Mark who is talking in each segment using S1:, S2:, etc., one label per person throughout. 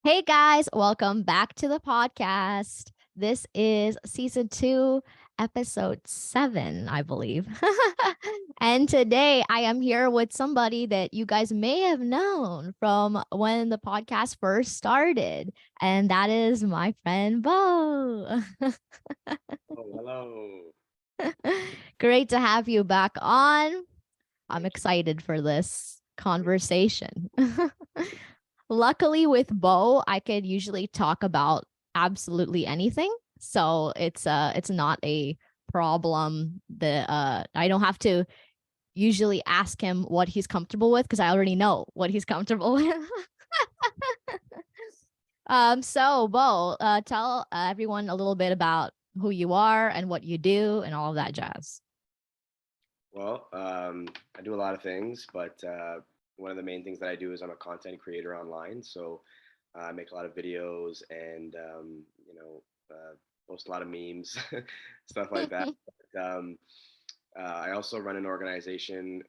S1: Hey guys, welcome back to the podcast. This is season 2, episode 7, I believe. And today I am here with somebody that you guys may have known from when the podcast first started, and that is my friend Beau.
S2: Oh, hello.
S1: Great to have you back on. I'm
S2: Thank you.
S1: excited for this
S2: Me too.
S1: conversation. Luckily with Beau, I could usually talk about absolutely anything. So it's not a problem that I don't have to usually ask him what he's comfortable with because I already know what he's comfortable with. So Beau, tell everyone a little bit about who you are and what you do and all of that jazz.
S2: Well, I do a lot of things, but one of the main things that I do is I'm a content creator online. So I make a lot of videos and post a lot of memes, stuff like that. But, I also run an organization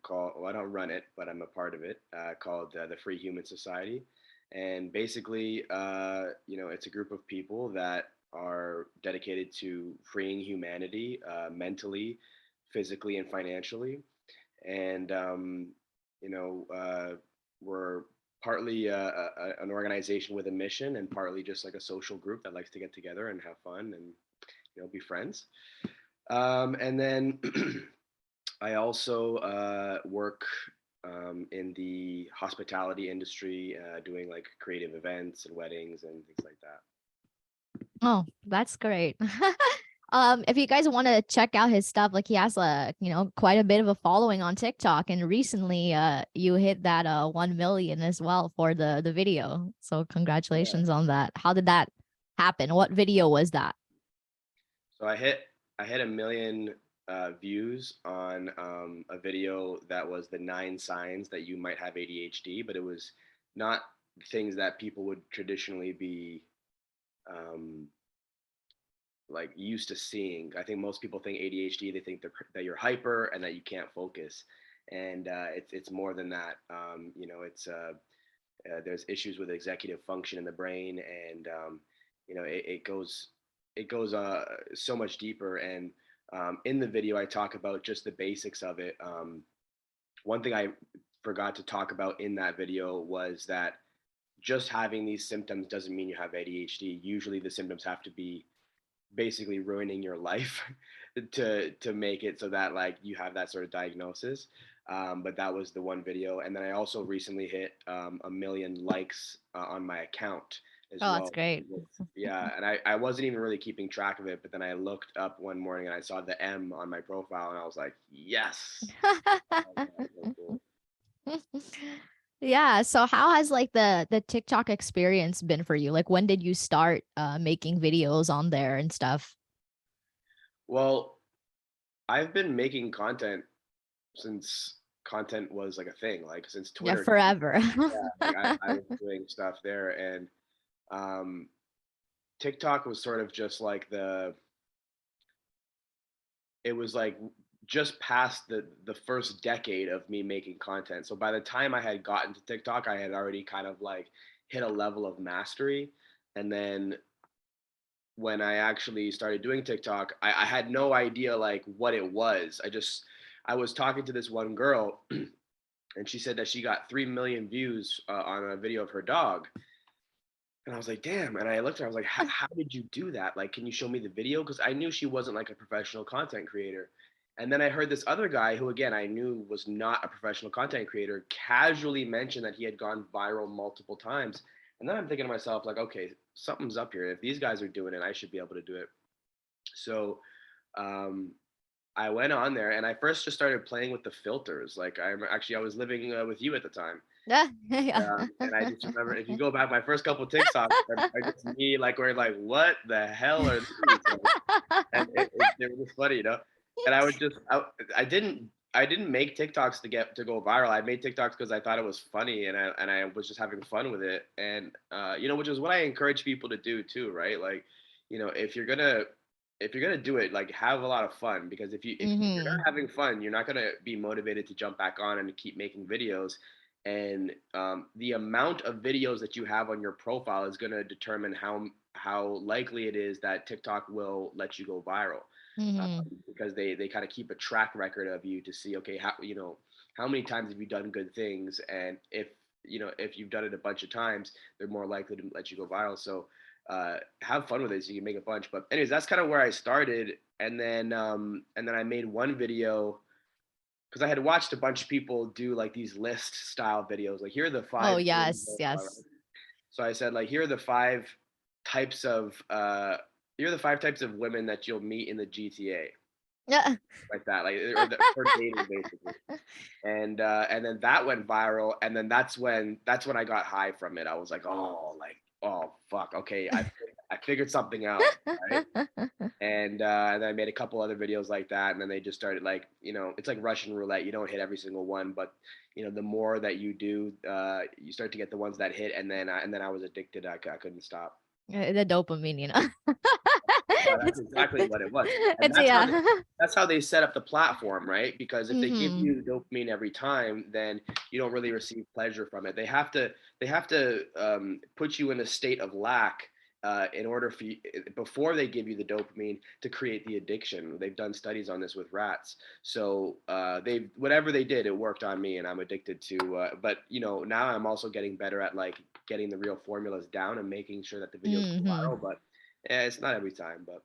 S2: called, well, I don't run it, but I'm a part of it, called the Free Human Society. And basically, it's a group of people that are dedicated to freeing humanity mentally, physically, and financially. And, we're partly an organization with a mission and partly just like a social group that likes to get together and have fun and, be friends. And then I also work in the hospitality industry, doing like creative events and weddings and things like that.
S1: Oh, that's great. If you guys want to check out his stuff, like he has quite a bit of a following on TikTok, and recently you hit that 1 million as well for the video. So
S2: Yeah.
S1: congratulations on that. How did that happen? What video was that?
S2: So I hit a million views on a video that was the 9 signs that you might have ADHD, but it was not things that people would traditionally be um, like used to seeing. I think most people think ADHD, they think that you're hyper and that you can't focus, and it's more than that. It's there's issues with executive function in the brain, and it goes so much deeper. And in the video, I talk about just the basics of it. One thing I forgot to talk about in that video was that just having these symptoms doesn't mean you have ADHD. Usually, the symptoms have to be basically ruining your life to make it so that like you have that sort of diagnosis. But that was the one video, and then I also recently hit a million likes on my account as
S1: Oh, that's
S2: well.
S1: great.
S2: Yeah, and I wasn't even really keeping track of it, but then I looked up one morning and I saw the M on my profile, and I was like, yes. That was so cool.
S1: Yeah, so how has like the TikTok experience been for you? Like when did you start making videos on there and stuff?
S2: Well, I've been making content since content was like a thing, like since
S1: Yeah,
S2: Twitter.
S1: forever.
S2: Yeah, like I was doing stuff there, and um, TikTok was sort of just like it was like just past the first decade of me making content. So by the time I had gotten to TikTok, I had already kind of like hit a level of mastery. And then when I actually started doing TikTok, I had no idea like what it was. I was talking to this one girl and she said that she got 3 million views on a video of her dog. And I was like, damn. And I looked at her, I was like, how did you do that? Like, can you show me the video? Because I knew she wasn't like a professional content creator. And then I heard this other guy who, again, I knew was not a professional content creator, casually mention that he had gone viral multiple times. And then I'm thinking to myself, like, okay, something's up here. If these guys are doing it, I should be able to do it. So um, I went on there and I first just started playing with the filters. Like, I was living with you at the time.
S1: Yeah, yeah.
S2: And I just remember if you go back, my first couple TikToks are just me like we're like, what the hell are these? Like, and they were just funny, you know. And I would just I didn't make TikToks to go viral. I made TikToks because I thought it was funny and I was just having fun with it. And which is what I encourage people to do too, right? Like, if you're gonna do it, like have a lot of fun because if you're not
S1: Hmm.
S2: having fun, you're not gonna be motivated to jump back on and keep making videos. and the amount of videos that you have on your profile is going to determine how likely it is that TikTok will let you go viral,
S1: Mm-hmm.
S2: because they kind of keep a track record of you to see, okay, how, how many times have you done good things, and if you've done it a bunch of times, they're more likely to let you go viral. So have fun with it, so you can make a bunch. But anyways, that's kind of where I started, and then I made one video because I had watched a bunch of people do like these list style videos. Like, here are the
S1: Oh,
S2: five women
S1: yes,
S2: profiles.
S1: yes.
S2: So I said, like, types of uh here are the five types of women that you'll meet in the GTA,
S1: Yeah.
S2: like that, like, or for dating basically. And then that went viral, and then that's when I got high from it. I was like, oh fuck, okay, I figured something out, right? And then I made a couple other videos like that, and then they just started, like, it's like Russian roulette. You don't hit every single one, but the more that you do, you start to get the ones that hit, and then I was addicted. I couldn't stop.
S1: The dopamine, you know.
S2: Yeah, that's
S1: it's,
S2: exactly what it was, and
S1: it's yeah.
S2: that's how they set up the platform, right? Because if they give
S1: Mm-hmm.
S2: you dopamine every time, then you don't really receive pleasure from it. They have to put you in a state of lack, in order for you, before they give you the dopamine, to create the addiction. They've done studies on this with rats. So they whatever they did, it worked on me, and I'm addicted to. But now I'm also getting better at, like, getting the real formulas down and making sure that the videos go
S1: Mm-hmm.
S2: viral. But it's not every time. But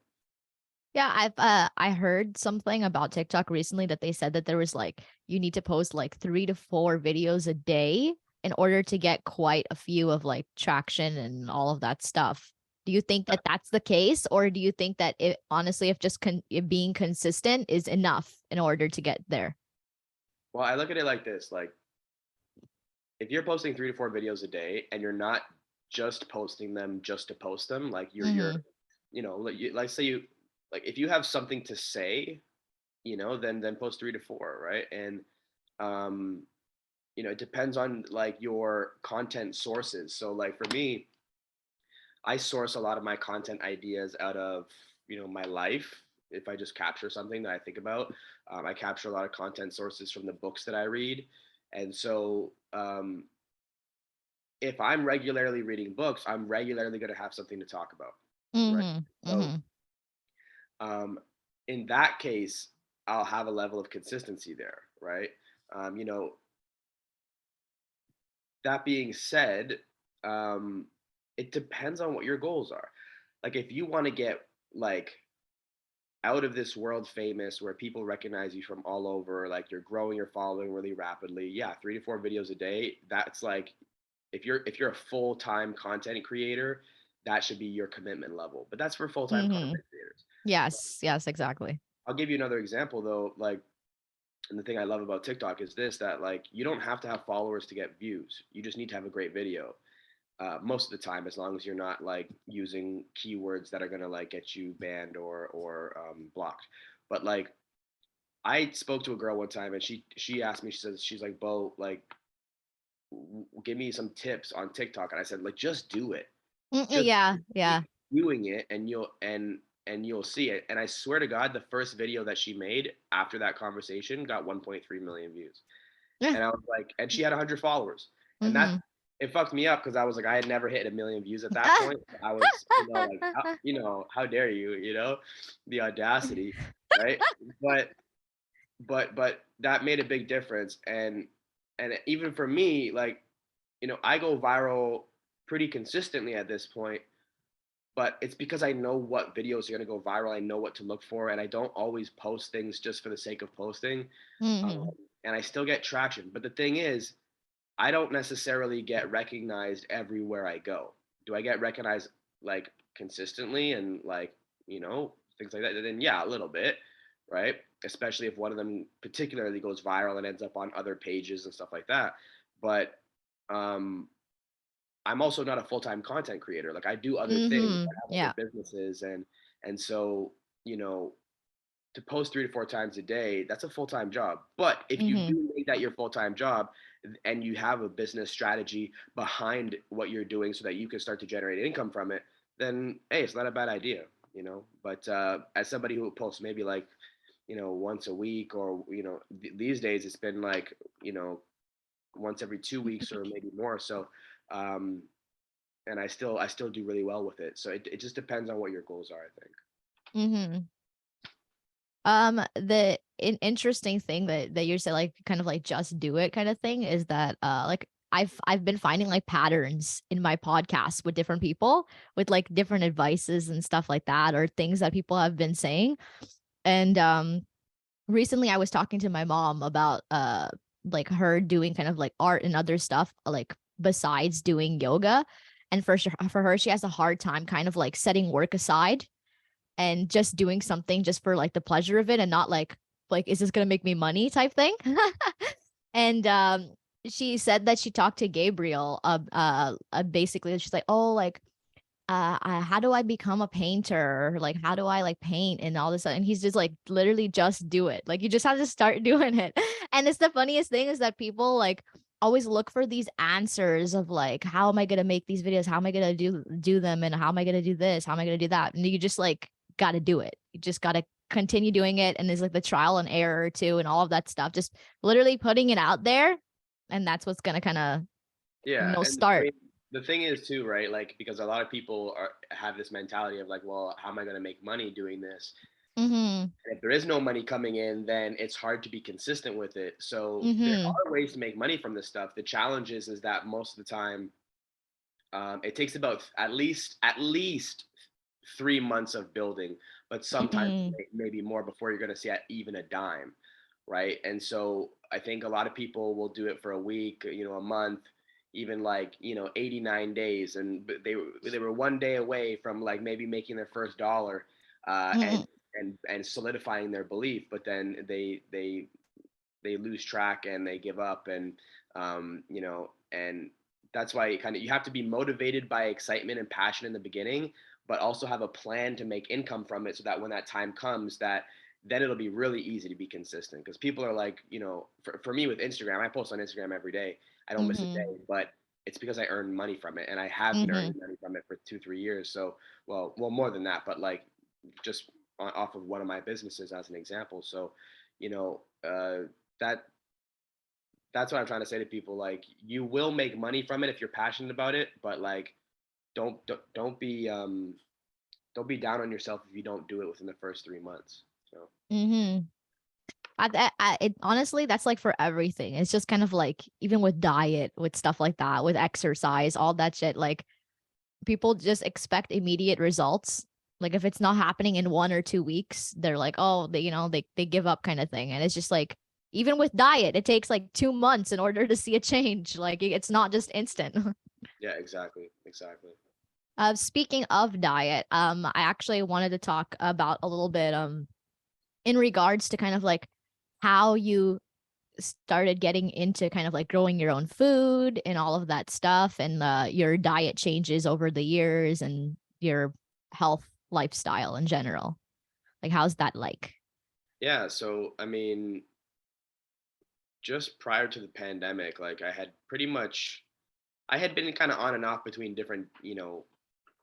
S1: Yeah, I heard something about TikTok recently that they said that there was like you need to post like 3 to 4 videos a day in order to get quite a few of like traction and all of that stuff. Do you think that that's the case, or do you think that it honestly, if just it being consistent is enough in order to get there?
S2: well, I look at it like this: like, if you're posting 3 to 4 videos a day, and you're not just posting them just to post them, like, you're
S1: Mm-hmm.
S2: like, say you, like, if you have something to say, then post 3 to 4, right? And um it depends on, like, your content sources. So, like, for me, I source a lot of my content ideas out of, my life. If I just capture something that I think about, I capture a lot of content sources from the books that I read. And so if I'm regularly reading books, I'm regularly going to have something to talk about, right?
S1: Mm-hmm.
S2: So
S1: Mm-hmm.
S2: um, in that case, I'll have a level of consistency there, right? Um, you know, that being said, um, it depends on what your goals are. Like, if you want to get, like, out of this world famous, where people recognize you from all over, like, you're growing your following really rapidly, yeah, 3 to 4 videos a day, that's like, if you're a full-time content creator, that should be your commitment level. But that's for full-time
S1: Mm-hmm.
S2: content creators.
S1: Yes, yes, exactly.
S2: I'll give you another example, though. Like, and the thing I love about TikTok is this: that, like, you don't have to have followers to get views. You just need to have a great video. Most of the time, as long as you're not, like, using keywords that are gonna, like, get you banned or blocked. But, like, I spoke to a girl one time, and she asked me. She's like, Beau, like, give me some tips on TikTok. And I said, like, just do it. Just
S1: Yeah,
S2: keep
S1: yeah.
S2: doing it, and you'll see it. And I swear to God, the first video that she made after that conversation got 1.3 million views. And I was like, and she had 100 followers. And that,
S1: Mm-hmm.
S2: it fucked me up, because I was like, I had never hit 1 million views at that point. I was, like, how dare you, the audacity, right? But but that made a big difference. And even for me, like, I go viral pretty consistently at this point, but it's because I know what videos are going to go viral. I know what to look for, and I don't always post things just for the sake of posting. Um,
S1: Mm-hmm.
S2: and I still get traction. But the thing is, I don't necessarily get recognized everywhere I go. Do I get recognized, like, consistently, and, like, things like that? Then yeah, a little bit, right? Especially if one of them particularly goes viral and ends up on other pages and stuff like that. But um, I'm also not a full-time content creator. Like, I do other things.
S1: Mm-hmm.
S2: I have other
S1: Yeah.
S2: businesses, and so, to post 3 to 4 times a day, that's a full-time job. But if you
S1: Mm-hmm.
S2: do make that your full-time job, and you have a business strategy behind what you're doing, so that you can start to generate income from it, then hey, it's not a bad idea. But as somebody who posts maybe, like, once a week, or these days it's been like, you know once every 2 weeks or maybe more. So, um, and I still do really well with it. So it just depends on what your goals are, I think.
S1: Mm-hmm. The interesting thing that you said, like, kind of like just do it kind of thing, is that like I've been finding like patterns in my podcast with different people with like different advices and stuff like that, or things that people have been saying. And recently I was talking to my mom about like her doing kind of like art and other stuff like besides doing yoga. And for her, she has a hard time kind of like setting work aside and just doing something just for like the pleasure of it, and not like is this gonna make me money type thing. And she said that she talked to Gabriel, basically she's like, oh, like how do I become a painter? Like, how do I like paint and all this? And he's just like, literally, just do it. Like, you just have to start doing it. And it's the funniest thing is that people like always look for these answers of like, how am I gonna make these videos? How am I gonna do them? And how am I gonna do this? How am I gonna do that? And you just like gotta do it. You just gotta continue doing it. And there's like the trial and error too, and all of that stuff. Just literally putting it out there, and that's what's gonna kind of
S2: Yeah, and I
S1: start.
S2: mean, the thing is too, right? Like, because a lot of people have this mentality of like, well, how am I going to make money doing this?
S1: Mm-hmm.
S2: And if there is no money coming in, then it's hard to be consistent with it. So there
S1: Mm-hmm.
S2: are ways to make money from this stuff. The challenge is that most of the time, it takes about at least 3 months of building, but sometimes
S1: Mm-hmm.
S2: maybe more before you're going to see even a dime, right? And so I think a lot of people will do it for a week, a month, even like 89 days, and they were one day away from like maybe making their first dollar,
S1: Mm-hmm.
S2: and solidifying their belief, but then they lose track and they give up, and that's why you have to be motivated by excitement and passion in the beginning, but also have a plan to make income from it, so that when that time comes, that then it'll be really easy to be consistent. Because people are like, for me with Instagram, I post on Instagram every day. I don't miss a
S1: Mm-hmm.
S2: day, but it's because I earn money from it, and I have been
S1: Mm-hmm.
S2: earning money from it for 2 3 years. So, well, more than that, but like just off of one of my businesses as an example. So, you know, that that's what I'm trying to say to people. Like, you will make money from it if you're passionate about it, but like, don't be down on yourself if you don't do it within the first 3 months. So
S1: Mm-hmm. It honestly, that's like for everything. It's just kind of like even with diet, with stuff like that, with exercise, all that shit. Like people just expect immediate results. Like if it's not happening in 1 or 2 weeks, they're like, oh, they give up kind of thing. And it's just like even with diet, it takes like 2 months in order to see a change. Like it's not just instant.
S2: yeah, exactly.
S1: Speaking of diet, I actually wanted to talk about a little bit in regards to kind of like how you started getting into kind of like growing your own food and all of that stuff, and your diet changes over the years and your health lifestyle in general. Like, how's that like?
S2: Yeah. So I mean, just prior to the pandemic, like I had been kind of on and off between different,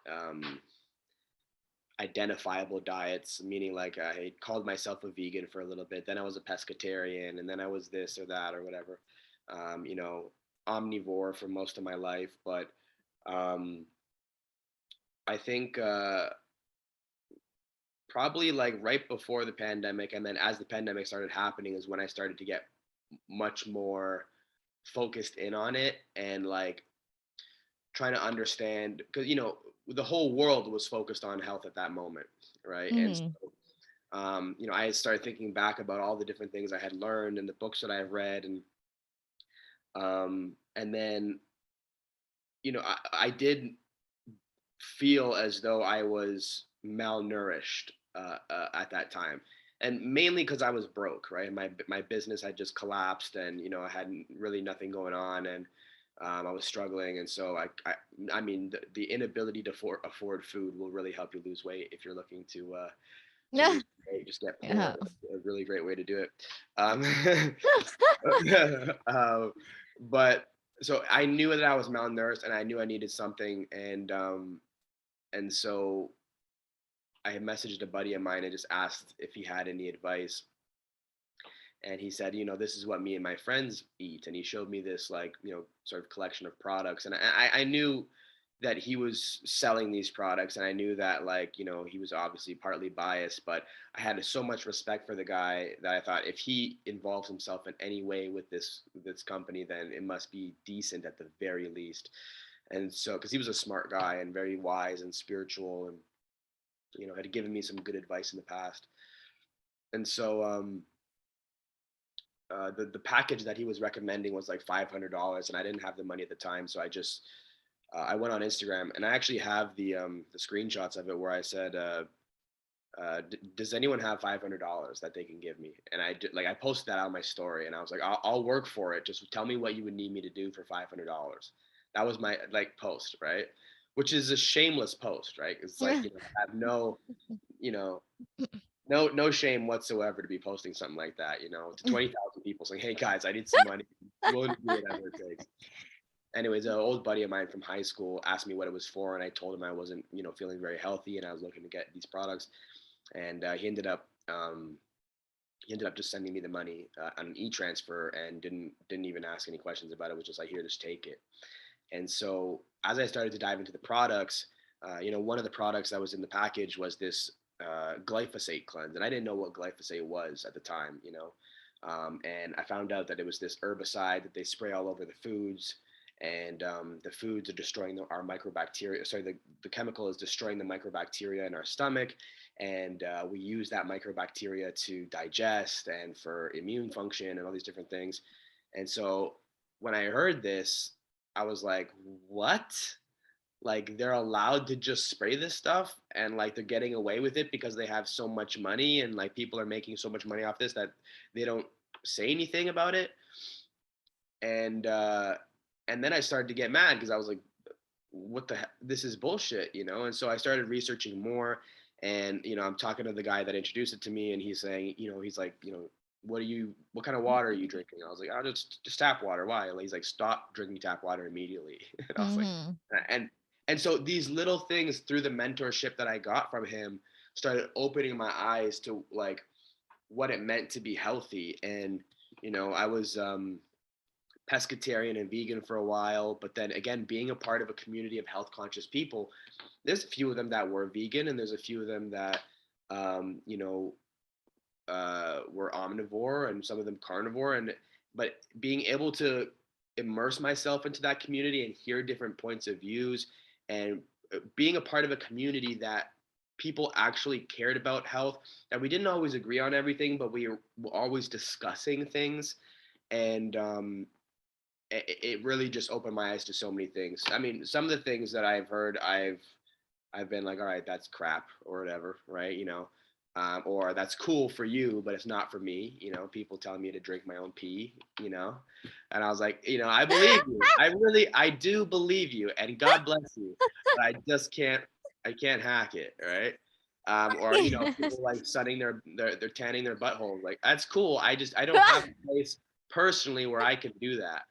S2: um, identifiable diets, meaning like I called myself a vegan for a little bit, then I was a pescatarian, and then I was this or that or whatever, um, you know, omnivore for most of my life. But um, I think probably like right before the pandemic, and then as the pandemic started happening, is when I started to get much more focused in on it, and like trying to understand, because the whole world was focused on health at that moment, right? And
S1: Mm-hmm.
S2: so, I started thinking back about all the different things I had learned and the books that I've read, and then I did feel as though I was malnourished at that time, and mainly because I was broke. Right, my business had just collapsed, and I had really nothing going on, and I was struggling, and so I mean, the inability to afford food will really help you lose weight if you're looking to
S1: Yeah.
S2: lose weight. Just get
S1: Yeah.
S2: porn, a really great way to do it. Um, uh, but so I knew that I was malnourished, and I knew I needed something, and so I had messaged a buddy of mine and just asked if he had any advice. And he said, this is what me and my friends eat. And he showed me this, like, sort of collection of products. And I knew that he was selling these products, and I knew that, like, he was obviously partly biased, but I had so much respect for the guy that I thought if he involves himself in any way with this company, then it must be decent at the very least. And so, because he was a smart guy and very wise and spiritual, and had given me some good advice in the past. And so the package that he was recommending was like $500, and I didn't have the money at the time, so I went on Instagram, and I actually have the screenshots of it where I said, does anyone have $500 that they can give me? And I posted that on my story, and I was like, I'll work for it. Just tell me what you would need me to do for $500. That was my like post, right? Which is a shameless post, right? It's like, I have you know, no shame whatsoever to be posting something like that, to 20,000 people saying, hey guys, I need some money. I'm willing to do whatever it takes. Anyways, an old buddy of mine from high school asked me what it was for, and I told him I wasn't, feeling very healthy, and I was looking to get these products. And he ended up just sending me the money on an e-transfer, and didn't even ask any questions about it. It was just like, here, just take it. And so as I started to dive into the products, one of the products that was in the package was this glyphosate cleanse, and I didn't know what glyphosate was at the time, and I found out that it was this herbicide that they spray all over the foods, and the foods are destroying our microbacteria. Sorry, the chemical is destroying the microbacteria in our stomach, and we use that microbacteria to digest and for immune function and all these different things. And so when I heard this, I was like, what? Like, they're allowed to just spray this stuff, and like they're getting away with it because they have so much money, and like people are making so much money off this that they don't say anything about it. And then I started to get mad because I was like, what the heck? This is bullshit, And so I started researching more, and I'm talking to the guy that introduced it to me, and he's saying, he's like, what kind of water are you drinking? I was like, oh, just tap water. Why? And he's like, stop drinking tap water immediately. And I was like,
S1: Mm-hmm.
S2: and so these little things through the mentorship that I got from him started opening my eyes to like what it meant to be healthy. And I was pescatarian and vegan for a while, but then again, being a part of a community of health conscious people, there's a few of them that were vegan, and there's a few of them that um, you know were omnivore, and some of them carnivore. And but being able to immerse myself into that community and hear different points of views, and being a part of a community that people actually cared about health, that we didn't always agree on everything, but we were always discussing things. And it really just opened my eyes to so many things. I mean, some of the things that I've heard, I've been like, all right, that's crap or whatever, right? Or that's cool for you, but it's not for me. People telling me to drink my own pee. And I was like, I believe you. I do believe you, and God bless you. But I can't hack it, right? Or people like sunning they're tanning their buttholes. Like, that's cool. I don't have a place personally where I can do that.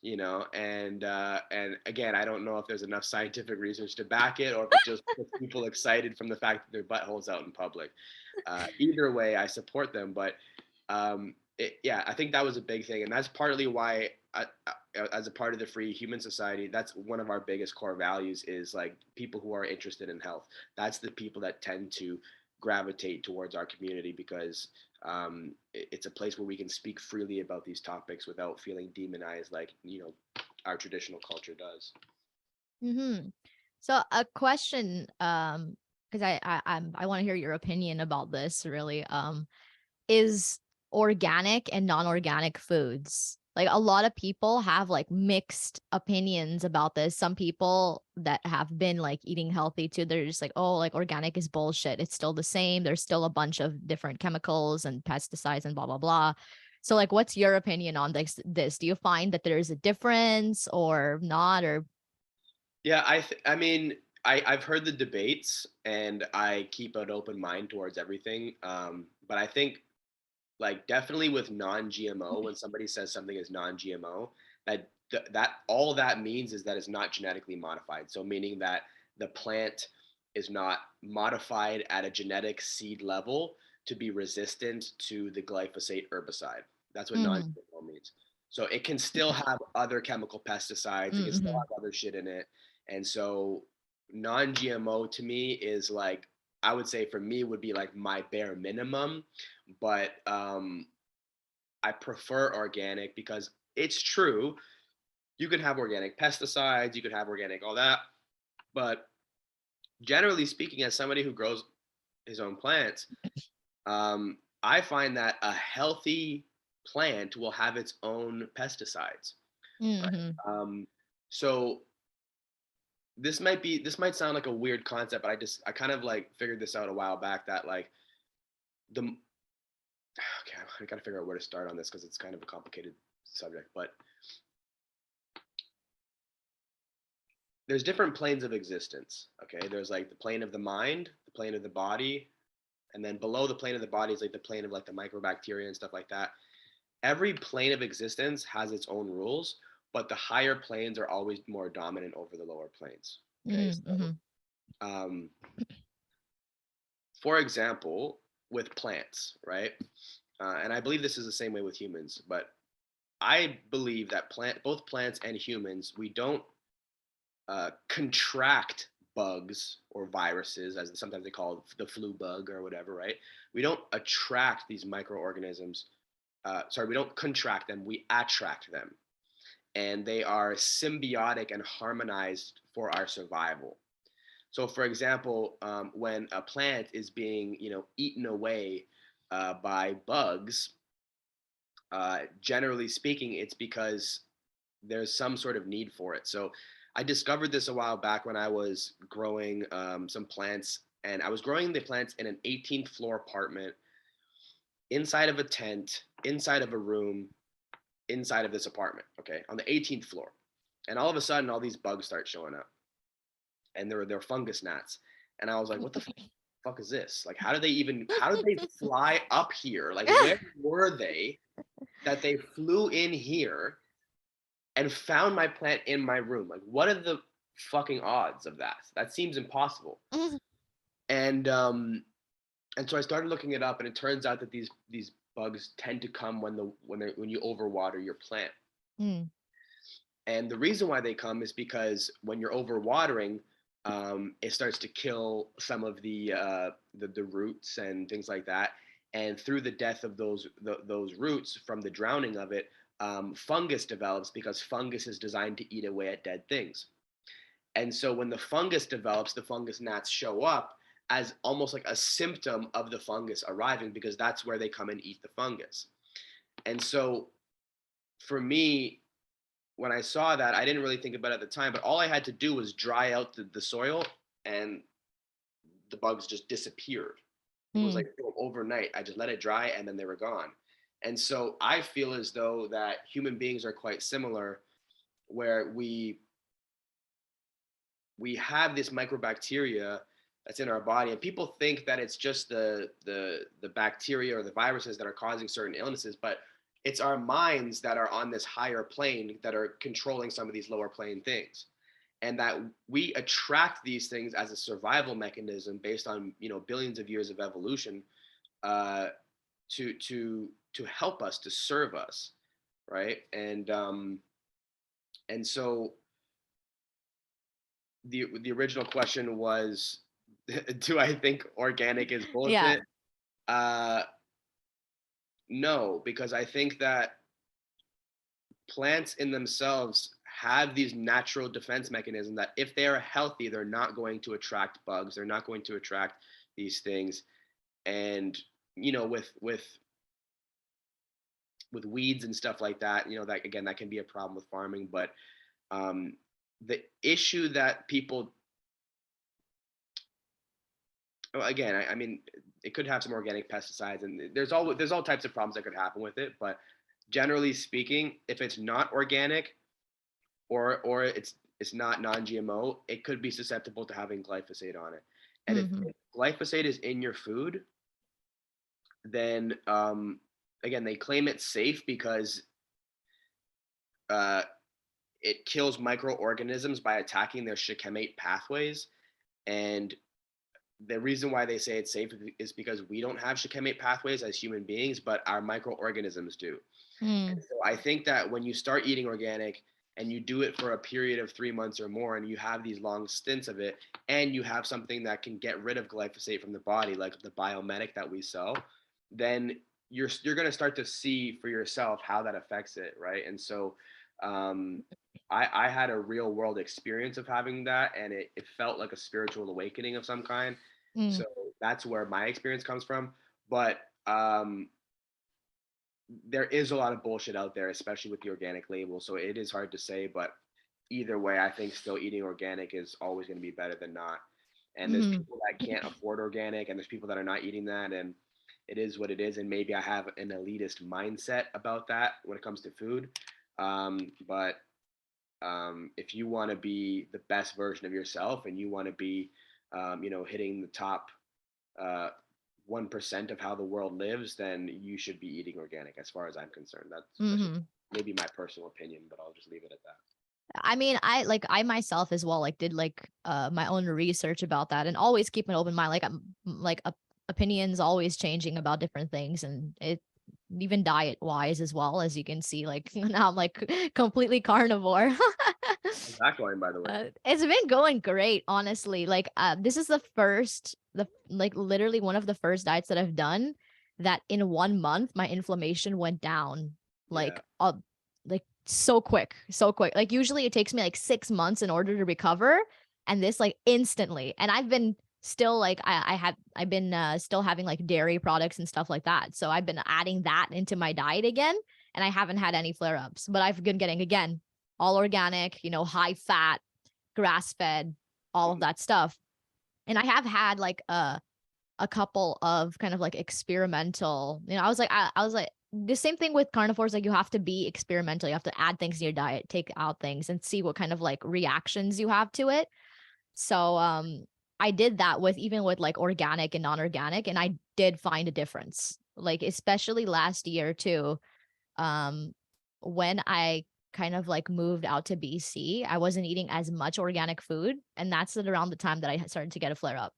S2: And again, I don't know if there's enough scientific research to back it, or if it just gets people excited from the fact that their buttholes out in public. Either way, I support them, but yeah, I think that was a big thing, and that's partly why as a part of the Free Human Society, that's one of our biggest core values, is like people who are interested in health. That's the people that tend to gravitate towards our community, because it's a place where we can speak freely about these topics without feeling demonized, like our traditional culture does.
S1: Mm-hmm. So a question, because I want to hear your opinion about this really. Is organic and non-organic foods. Like a lot of people have like mixed opinions about this. Some people that have been like eating healthy too, they're just like, oh, like organic is bullshit. It's still the same. There's still a bunch of different chemicals and pesticides and blah blah blah. So like what's your opinion on this? Do you find that there's a difference or not? Or
S2: Yeah, I mean, I've heard the debates, and I keep an open mind towards everything. But I think, like, definitely with non-GMO, when somebody says something is non-GMO, that all that means is that it's not genetically modified. So meaning that the plant is not modified at a genetic seed level to be resistant to the glyphosate herbicide. That's what
S1: Mm-hmm.
S2: non-GMO means. So it can still have other chemical pesticides. It can still
S1: Mm-hmm.
S2: have other shit in it. And so non-GMO to me is like, I would say for me would be like my bare minimum, but I prefer organic because it's true. You can have organic pesticides, you can have organic all that, but generally speaking, as somebody who grows his own plants, I find that a healthy plant will have its own pesticides. Right?
S1: Mm-hmm.
S2: So this might sound like a weird concept, but I kind of like figured this out a while back that like the okay, I gotta figure out where to start on this because it's kind of a complicated subject, but there's different planes of existence. Okay, there's like the plane of the mind, the plane of the body, and then below the plane of the body is like the plane of like the microbacteria and stuff like that. Every plane of existence has its own rules, but the higher planes are always more dominant over the lower planes. Okay, so
S1: Mm-hmm.
S2: for example, with plants, right? And I believe this is the same way with humans, but I believe that both plants and humans, we don't contract bugs or viruses, as sometimes they call the flu bug or whatever, right? We don't attract these microorganisms. Sorry, we don't contract them, we attract them. And they are symbiotic and harmonized for our survival. So, for example, when a plant is being, eaten away by bugs, generally speaking, it's because there's some sort of need for it. So I discovered this a while back when I was growing some plants, and I was growing the plants in an 18th floor apartment, inside of a tent, inside of a room, inside of this apartment. Okay, on the 18th floor, and all of a sudden, all these bugs start showing up, and they're fungus gnats, and I was like, what the fuck is this? Like, how did they fly up here? Like, where were they that they flew in here and found my plant in my room? Like, what are the fucking odds of that? That seems impossible. And so I started looking it up, and it turns out that these bugs tend to come when you overwater your plant.
S1: Mm.
S2: And the reason why they come is because when you're overwatering, it starts to kill some of the roots and things like that. And through the death of those roots from the drowning of it, fungus develops because fungus is designed to eat away at dead things. And so when the fungus develops, the fungus gnats show up as almost like a symptom of the fungus arriving because that's where they come and eat the fungus. And so for me, when I saw that, I didn't really think about it at the time, but all I had to do was dry out the soil and the bugs just disappeared. It was
S1: Mm.
S2: like overnight. I just let it dry and then they were gone. And so I feel as though that human beings are quite similar, where we have this microbacteria that's in our body, and people think that it's just the bacteria or the viruses that are causing certain illnesses, but it's our minds that are on this higher plane that are controlling some of these lower plane things, and that we attract these things as a survival mechanism based on billions of years of evolution, uh, to help us, to serve us, right? And so the original question was, do I think organic is
S1: Yeah.
S2: bullshit? Uh, no, because I think that plants in themselves have these natural defense mechanisms that if they are healthy, they're not going to attract bugs, they're not going to attract these things. And with weeds and stuff like that, that again, that can be a problem with farming. But um, the issue that people, well, again, I mean, it could have some organic pesticides, and there's all types of problems that could happen with it. But generally speaking, if it's not organic, or it's not non-GMO, it could be susceptible to having glyphosate on it. And
S1: Mm-hmm.
S2: if glyphosate is in your food, then again, they claim it's safe because uh, it kills microorganisms by attacking their shikimate pathways. And the reason why they say it's safe is because we don't have shikimate pathways as human beings, but our microorganisms do.
S1: Mm,
S2: So I think that when you start eating organic and you do it for a period of 3 months or more, and you have these long stints of it, and you have something that can get rid of glyphosate from the body, like the biomedic that we sell, then you're going to start to see for yourself how that affects it, right? And so um, I had a real world experience of having that, and it felt like a spiritual awakening of some kind.
S1: mm,
S2: So that's where my experience comes from. But there is a lot of bullshit out there, especially with the organic label. So it is hard to say, but either way, I think still eating organic is always going to be better than not. And there's
S1: mm,
S2: people that can't afford organic, and there's people that are not eating that, and it is what it is. And maybe I have an elitist mindset about that when it comes to food. But if you want to be the best version of yourself, and you want to be, hitting the top uh, 1% of how the world lives, then you should be eating organic, as far as I'm concerned. That's just
S1: mm.
S2: maybe my personal opinion, but I'll just leave it at that.
S1: I mean, I myself as well, like did like my own research about that, and always keep an open mind. Like I'm like opinions always changing about different things, and it even diet wise as well, as you can see. Like now I'm like completely carnivore.
S2: How's that going, by the way?
S1: It's been going great, honestly. Like this is the like literally one of the first diets that I've done that in 1 month my inflammation went down
S2: Yeah.
S1: like so quick, so quick. Like usually it takes me like 6 months in order to recover, and this like instantly. And I've been still like I've been still having like dairy products and stuff like that. So I've been adding that into my diet again, and I haven't had any flare ups. But I've been getting again all organic, high fat, grass fed, all of
S2: Mhm.
S1: that stuff. And I have had like a couple of kind of like experimental, I was like the same thing with carnivores. Like you have to be experimental. You have to add things in your diet, take out things, and see what kind of like reactions you have to it. So I did that with even with like organic and non-organic, and I did find a difference. Like especially last year too, um when I kind of like moved out to BC, I wasn't eating as much organic food, and that's at around the time that I started to get a flare up.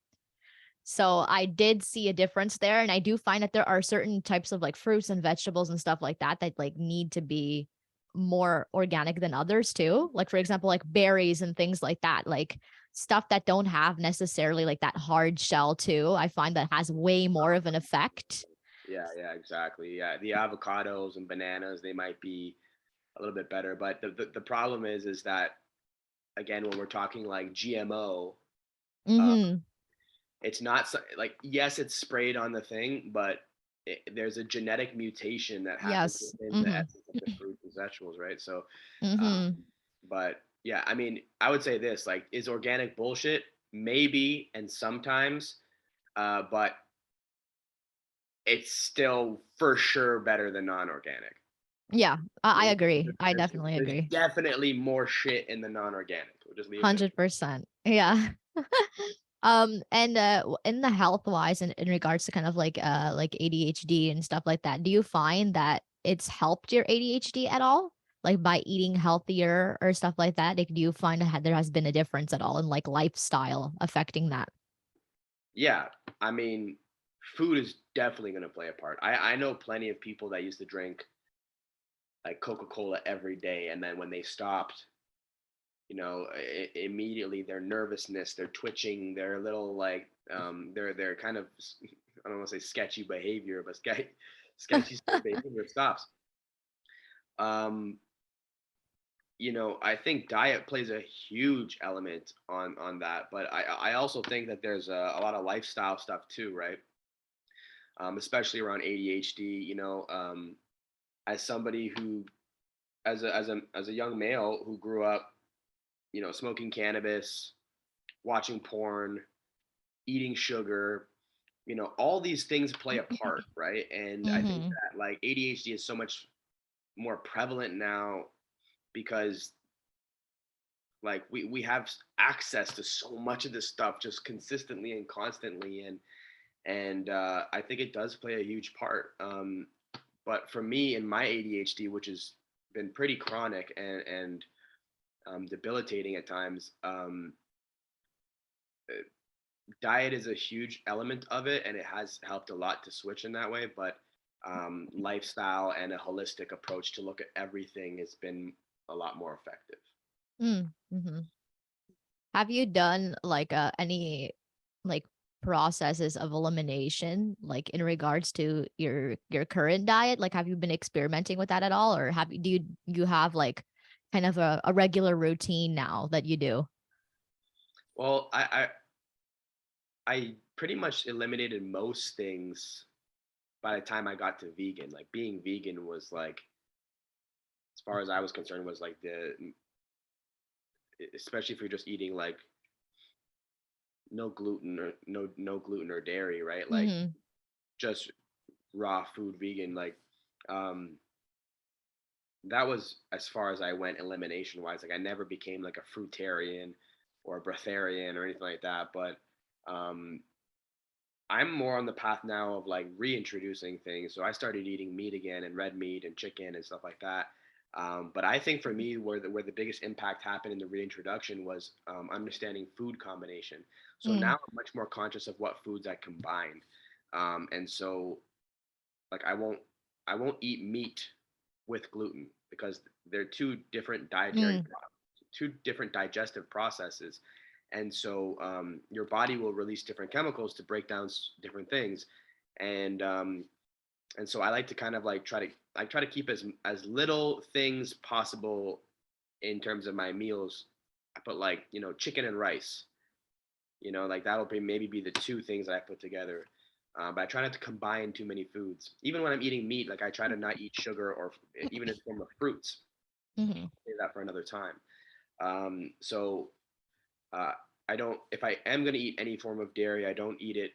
S1: So I did see a difference there, and I do find that there are certain types of like fruits and vegetables and stuff like that that like need to be more organic than others too. Like for example, like berries and things like that, like stuff that don't have necessarily like that hard shell too. I find that has way more of an effect.
S2: Yeah, yeah, exactly. Yeah, the avocados and bananas, they might be a little bit better, but the problem is that, again, when we're talking like GMO, uh,
S1: Mhm.
S2: it's not like, yes, it's sprayed on the thing, but there's a genetic mutation that happens
S1: Yes.
S2: within the
S1: Mhm.
S2: essence of the fruits and vegetables, right? So
S1: Mhm.
S2: but yeah, I mean, I would say this, like, is organic bullshit? Maybe, and sometimes, but it's still for sure better than non-organic.
S1: Yeah, I
S2: There's,
S1: agree. I
S2: there's,
S1: definitely
S2: there's
S1: agree.
S2: definitely more shit in the non-organic. We'll just leave it at
S1: 100%. Yeah. And in the health wise, and in regards to kind of like ADHD and stuff like that, do you find that it's helped your ADHD at all? Like by eating healthier or stuff like that? Like, do you find that there has been a difference at all in like lifestyle affecting that?
S2: yeah. I mean, food is definitely going to play a part. I know plenty of people that used to drink like Coca-Cola every day, and then when they stopped, immediately their nervousness, their twitching, their little like their kind of, I don't want to say sketchy behavior, but sketchy behavior stops. Um, I think diet plays a huge element on that, but I also think that there's a lot of lifestyle stuff too, right? Especially around ADHD. As somebody who, as a young male who grew up, smoking cannabis, watching porn, eating sugar, all these things play a part, right? And I think
S1: Mm-hmm.
S2: that like ADHD is so much more prevalent now because like we have access to so much of this stuff just consistently and constantly, and I think it does play a huge part. But for me in my ADHD, which has been pretty chronic and debilitating at times, diet is a huge element of it, and it has helped a lot to switch in that way. But lifestyle and a holistic approach to look at everything has been a lot more effective.
S1: Mm-hmm. Have you done like any like processes of elimination like in regards to your current diet? Like have you been experimenting with that at all, or do you have like kind of a regular routine now that you do?
S2: Well, I pretty much eliminated most things by the time I got to vegan. Like being vegan was like, as far as I was concerned, was like especially if you're just eating like no gluten or dairy, right? Like
S1: Mm-hmm.
S2: just raw food vegan. Like um, that was as far as I went elimination wise. Like I never became like a fruitarian or a breatharian or anything like that. But um, I'm more on the path now of like reintroducing things. So I started eating meat again and red meat and chicken and stuff like that. But I think for me, where the biggest impact happened in the reintroduction was understanding food combination. So now I'm much more conscious of what foods I combine, and so like I won't eat meat with gluten because they're
S1: Mm-hmm.
S2: two different digestive processes, and so your body will release different chemicals to break down different things, and and so I like to kind of like try to keep as little things possible in terms of my meals. I put like chicken and rice, like that'll be maybe be the two things that I put together. But I try not to combine too many foods. Even when I'm eating meat, like I try to not eat sugar or even in the form of fruits.
S1: Mm-hmm.
S2: Save that for another time. So uh, I don't. If I am going to eat any form of dairy, I don't eat it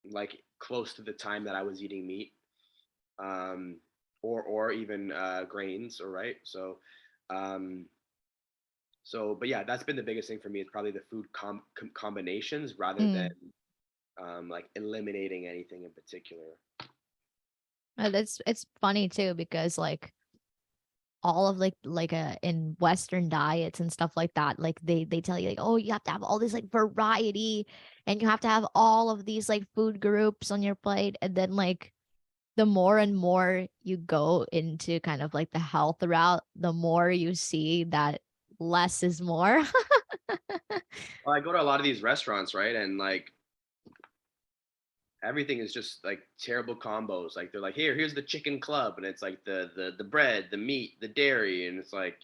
S2: like close to the time that I was eating meat, um, or even grains. Or right. Um, but yeah, that's been the biggest thing for me. Is probably the food combinations rather than like eliminating anything in particular.
S1: That's it's funny too because like all of in western diets and stuff like that, like they tell you like, oh, you have to have all this like variety and you have to have all of these like food groups on your plate, and then like the more and more you go into kind of like the health route, the more you see that less is more.
S2: Well, I go to a lot of these restaurants, right, and like everything is just like terrible combos. Like they're like, here's the chicken club, and it's like the bread, the meat, the dairy, and it's like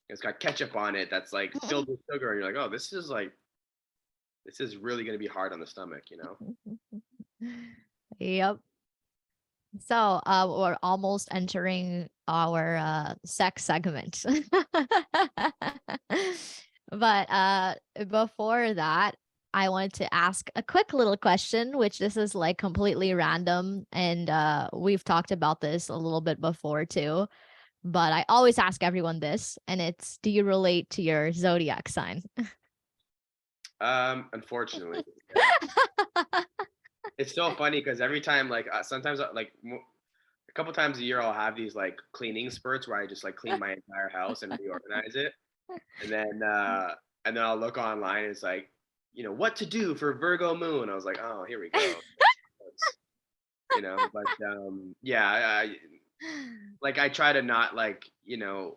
S2: it's got ketchup on it that's like filled with sugar, and you're like, oh, this is really gonna be hard on the stomach.
S1: Yep. So, we're almost entering our sex segment. But before that, I wanted to ask a quick little question, which this is like completely random, and we've talked about this a little bit before too. But I always ask everyone this, and it's, do you relate to your zodiac sign?
S2: Unfortunately, yeah. It's so funny because every time, like sometimes, a couple times a year, I'll have these like cleaning spurts where I just like clean my entire house and reorganize it, and then I'll look online and it's like, what to do for Virgo moon. I was like, oh, here we go. It's, but yeah, like I try to not like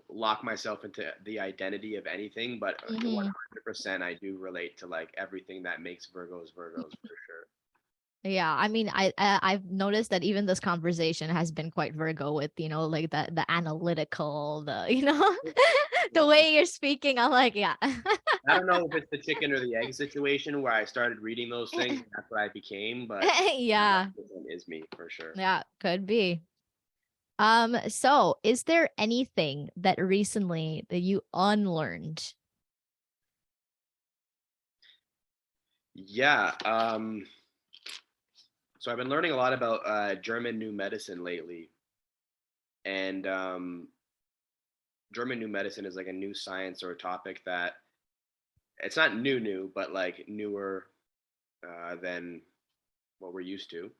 S2: lock myself into the identity of anything, but
S1: Hmm.
S2: 100% I do relate to like everything that makes Virgos for sure.
S1: Yeah, I mean, I've noticed that even this conversation has been quite Virgo with, like the analytical, the way you're speaking. I'm like, yeah.
S2: I don't know if it's the chicken or the egg situation where I started reading those things and that's what I became, but
S1: Yeah,
S2: 100% is me for sure.
S1: yeah, could be. So is there anything that recently that you unlearned?
S2: Yeah. So I've been learning a lot about German New Medicine lately, and German New Medicine is like a new science or a topic that it's not new, but like newer than what we're used to.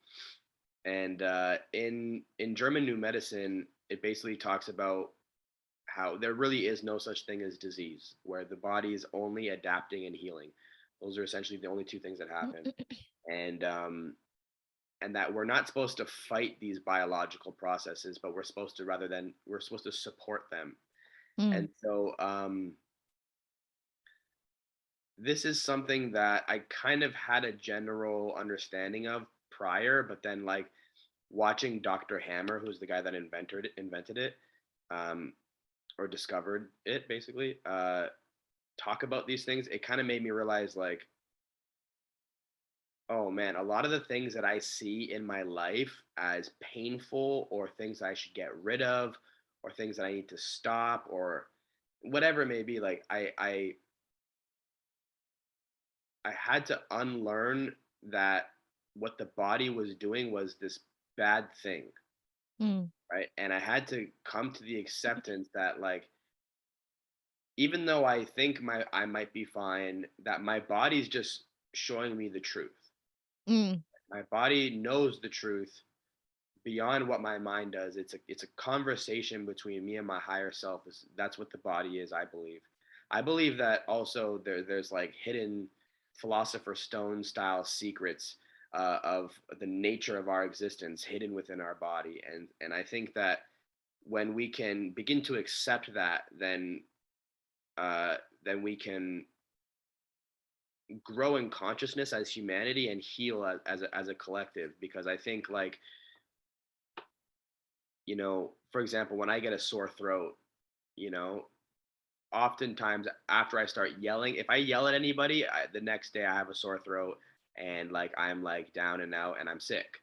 S2: And in German New Medicine, it basically talks about how there really is no such thing as disease, where the body is only adapting and healing. Those are essentially the only two things that happen. And and that we're not supposed to fight these biological processes, but we're supposed to support them.
S1: Mm,
S2: And so this is something that I kind of had a general understanding of prior, but then like watching Dr. Hammer, who's the guy that invented it, um, or discovered it basically, talk about these things, it kind of made me realize like, oh man, a lot of the things that I see in my life as painful or things I should get rid of or things that I need to stop or whatever it may be, like I had to unlearn that what the body was doing was this bad thing,
S1: mm,
S2: right? And I had to come to the acceptance that like even though I think I might be fine, that my body's just showing me the truth.
S1: mm,
S2: My body knows the truth beyond what my mind does. It's a conversation between me and my higher self. That's what the body is, I believe. I believe that also there's like hidden philosopher stone style secrets of the nature of our existence hidden within our body, and I think that when we can begin to accept that, then we can grow in consciousness as humanity and heal as a collective. Because I think like, for example, when I get a sore throat, you know, oftentimes after I start yelling, if I yell at anybody, the next day I have a sore throat and like I'm like down and out and I'm sick,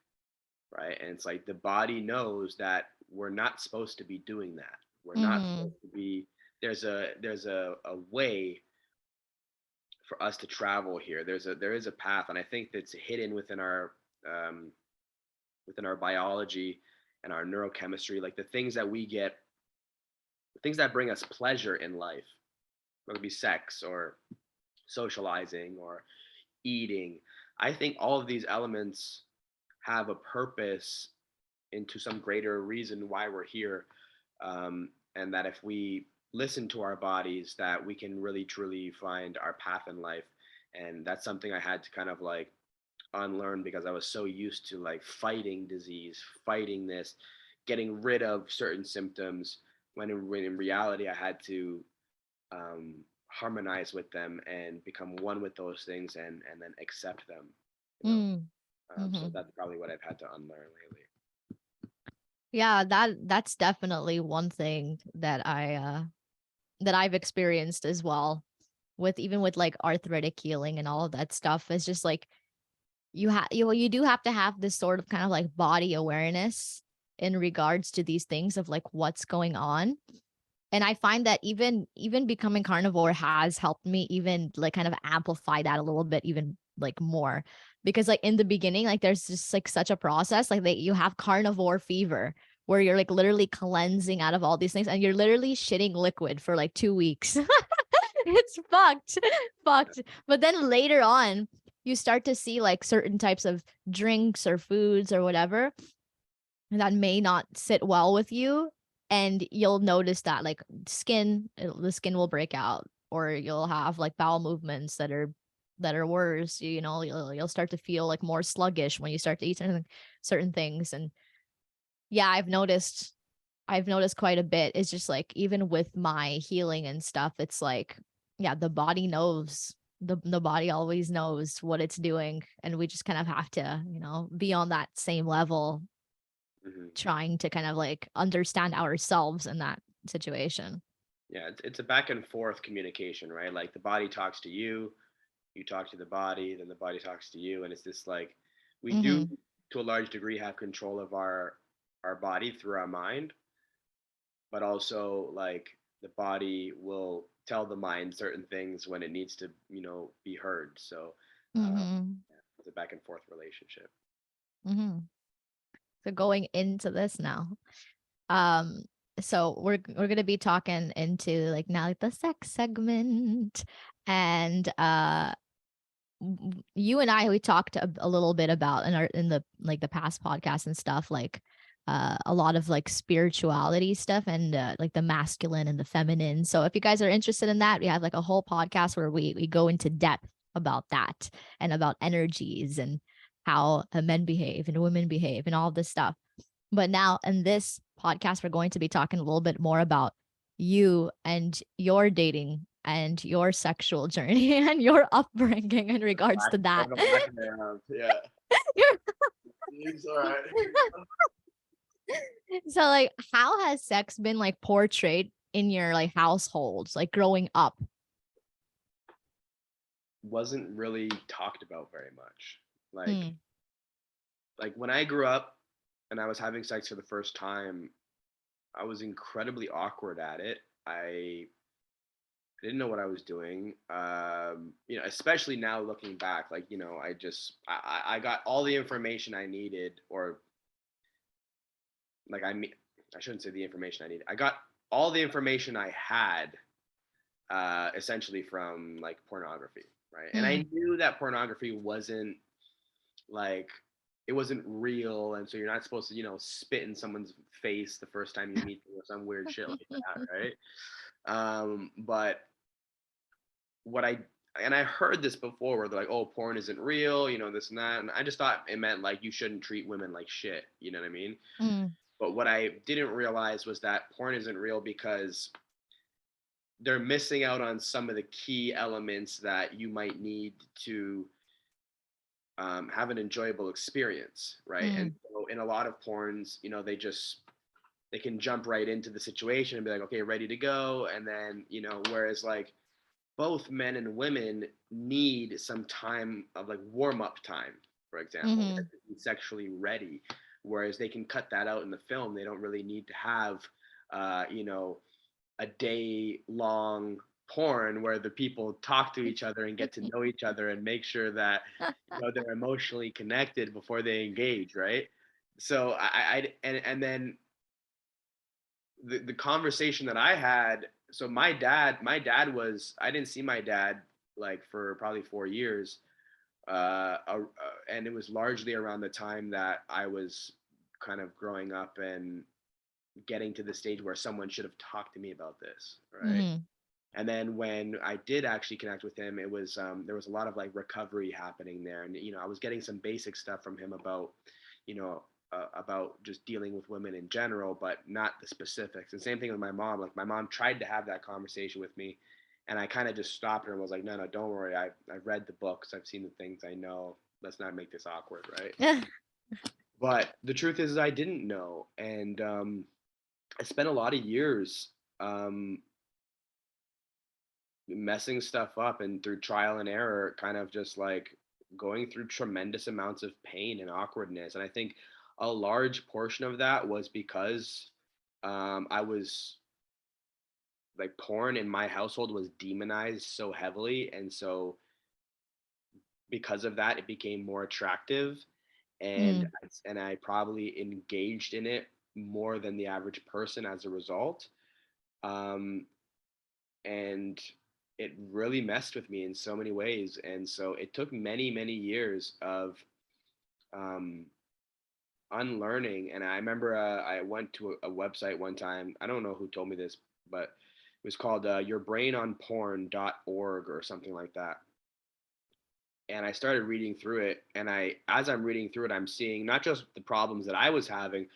S2: right? And it's like the body knows that we're not supposed to be doing that. We're not
S1: mm,
S2: supposed to be. There's a way for us to travel here. There is a path, and I think that's hidden um, within our biology and our neurochemistry, like the things that bring us pleasure in life, whether it be sex or socializing or eating. I think all of these elements have a purpose into some greater reason why we're here, and that if we listen to our bodies, that we can really truly find our path in life. And that's something I had to kind of like unlearn because I was so used to like fighting disease, fighting this, getting rid of certain symptoms. When in reality, I had to harmonize with them and become one with those things, and then accept them. You know,
S1: mm,
S2: so
S1: mm-hmm.
S2: that's probably what I've had to unlearn lately.
S1: Yeah, that's definitely one thing that I've experienced as well, with even with like arthritic healing and all of that stuff. It's just like you do have to have this sort of kind of like body awareness in regards to these things of like what's going on. And I find that even becoming carnivore has helped me even like kind of amplify that a little bit even like more, because like in the beginning like there's just like such a process like that you have carnivore fever where you're like literally cleansing out of all these things and you're literally shitting liquid for like 2 weeks. It's fucked. But then later on you start to see like certain types of drinks or foods or whatever that may not sit well with you, and you'll notice that like the skin will break out, or you'll have like bowel movements that are worse. You'll start to feel like more sluggish when you start to eat certain things. And yeah, I've noticed quite a bit. It's just like even with my healing and stuff, it's like, yeah, the body knows. The body always knows what it's doing, and we just kind of have to, be on that same level,
S2: Hmm.
S1: trying to kind of like understand ourselves in that situation.
S2: Yeah, it's a back and forth communication, right? Like the body talks to you, you talk to the body, then the body talks to you, and it's just like we do
S1: Mm-hmm.
S2: to a large degree have control of our body through our mind, but also like the body will tell the mind certain things when it needs to, be heard. So
S1: Mm-hmm.
S2: yeah, it's a back and forth relationship.
S1: Mm-hmm. So going into this now, um, so we're gonna be talking into like now like the sex segment, and you and I we talked a little bit about in the like the past podcast and stuff, like a lot of like spirituality stuff, and like the masculine and the feminine. So if you guys are interested in that, we have like a whole podcast where we go into depth about that and about energies and how men behave and women behave and all this stuff. But now in this podcast, we're going to be talking a little bit more about you and your dating and your sexual journey and your upbringing in regards to that.
S2: Back and around. Yeah. It's all right.
S1: So like how has sex been like portrayed in your like households, like growing up?
S2: Wasn't really talked about very much.
S1: Mm,
S2: Like when I grew up and I was having sex for the first time, I was incredibly awkward at it. I didn't know what I was doing. Especially now looking back, like, I got all the information I needed, or like, I shouldn't say the information I needed. I got all the information I had, essentially from like pornography, right? And I
S1: mm.
S2: knew that pornography wasn't like, it wasn't real. And so you're not supposed to, spit in someone's face the first time you meet them or some weird shit like that, right? But what I and I heard this before where they're like, oh, porn isn't real, this and that. And I just thought it meant like you shouldn't treat women like shit. You know what I mean?
S1: Mm,
S2: But what I didn't realize was that porn isn't real because they're missing out on some of the key elements that you might need to have an enjoyable experience, right? And
S1: mm,
S2: so in a lot of porns, they can jump right into the situation and be like, okay, ready to go. And then, whereas like both men and women need some time of like warm up time, for example, right?
S1: mhm.
S2: To be sexually ready. Whereas they can cut that out in the film. They don't really need to have, uh, you know, a day long porn where the people talk to each other and get to know each other and make sure that they're emotionally connected before they engage, right? So and then the conversation that I had. So my dad was, I didn't see my dad like for probably 4 years, and it was largely around the time that I was kind of growing up and getting to the stage where someone should have talked to me about this, right?
S1: Mhm.
S2: And then when I did actually connect with him, it was there was a lot of like recovery happening there, and I was getting some basic stuff from him you know, about just dealing with women in general, but not the specifics. And same thing with my mom. Like my mom tried to have that conversation with me, and I kind of just stopped her and was like, no, no, don't worry. I've read the books. I've seen the things. I know. Let's not make this awkward, right? But the truth is I didn't know, and I spent a lot of years um, messing stuff up, and through trial and error, kind of just like going through tremendous amounts of pain and awkwardness. And I think a large portion of that was because I was like, porn in my household was demonized so heavily. And so because of that, it became more attractive. And
S1: Mm,
S2: I probably engaged in it more than the average person as a result. Um, and it really messed with me in so many ways. And so it took many, many years of um, unlearning. And I remember I went to a website one time. I don't know who told me this, but it was called yourbrainonporn.org or something like that. And I started reading through it. And as I'm reading through it, I'm seeing not just the problems that I was having,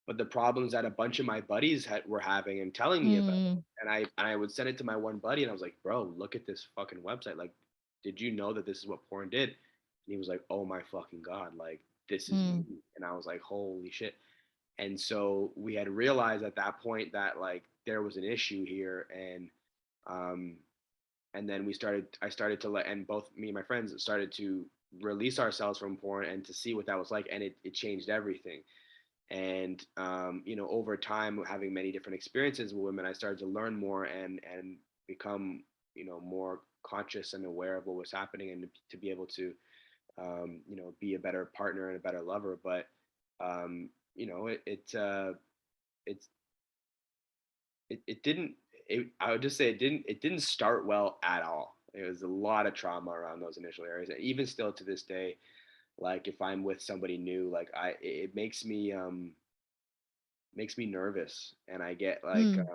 S2: but the problems that a bunch of my buddies were having and telling me about.
S1: mm,
S2: And I would send it to my one buddy, and I was like, bro, look at this fucking website. Like, did you know that this is what porn did? And he was like, oh my fucking God, like, this is
S1: mm,
S2: me. And I was like, holy shit. And so we had realized at that point that like there was an issue here. Um, and then I started to let, and both me and my friends started to release ourselves from porn and to see what that was like. And it changed everything. And over time, having many different experiences with women, I started to learn more and become more conscious and aware of what was happening, and to be able to be a better partner and a better lover. But um, you know it it it's it didn't I would just say it didn't start well at all. There was a lot of trauma around those initial areas, and even still to this day, like if I'm with somebody new, like it makes me nervous, and I get like
S1: mm,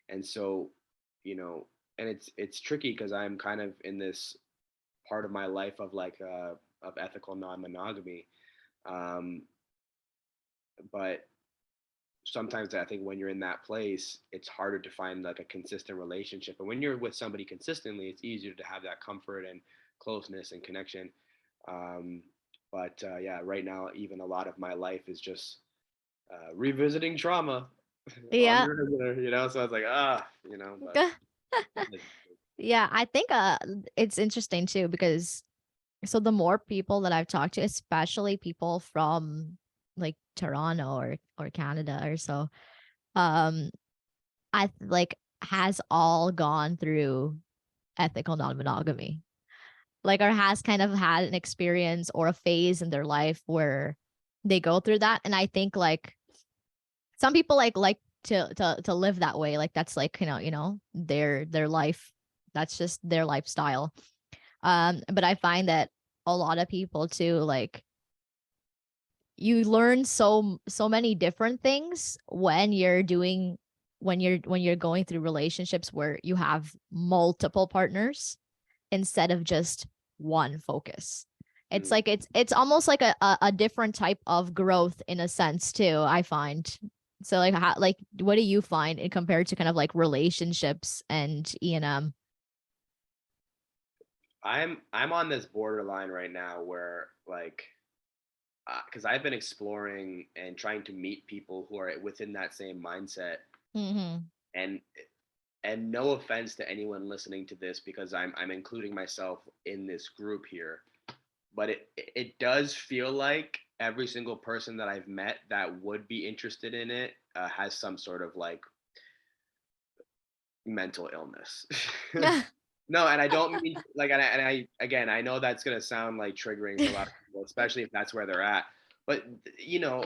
S2: and so you know and it's tricky because I'm kind of in this part of my life of like of ethical non-monogamy. Um, but sometimes I think when you're in that place, it's harder to find like a consistent relationship. And when you're with somebody consistently, it's easier to have that comfort and closeness and connection. Um, but yeah, right now, even a lot of my life is just revisiting trauma on
S1: Yeah.
S2: the regular, So I was like, but
S1: Yeah, I think it's interesting too because so the more people that I've talked to, especially people from like Toronto or Canada or so, um, like has all gone through ethical non-monogamy. Like or has kind of had an experience or a phase in their life where they go through that. And I think like some people like to live that way. Like that's like, their life. That's just their lifestyle. But I find that a lot of people too, like you learn so many different things when you're going through relationships where you have multiple partners instead of just one focus. It's
S2: mm,
S1: like it's almost like a different type of growth in a sense too, I find. So like how like what do you find in compared to kind of like relationships and E&M?
S2: I'm on this borderline right now where like because I've been exploring and trying to meet people who are within that same mindset,
S1: Mm-hmm.
S2: and no offense to anyone listening to this because I'm including myself in this group here, but it does feel like every single person that I've met that would be interested in it has some sort of like mental illness. No, and I don't mean like, and I again, I know that's gonna sound like triggering for a lot of people, especially if that's where they're at. But you know,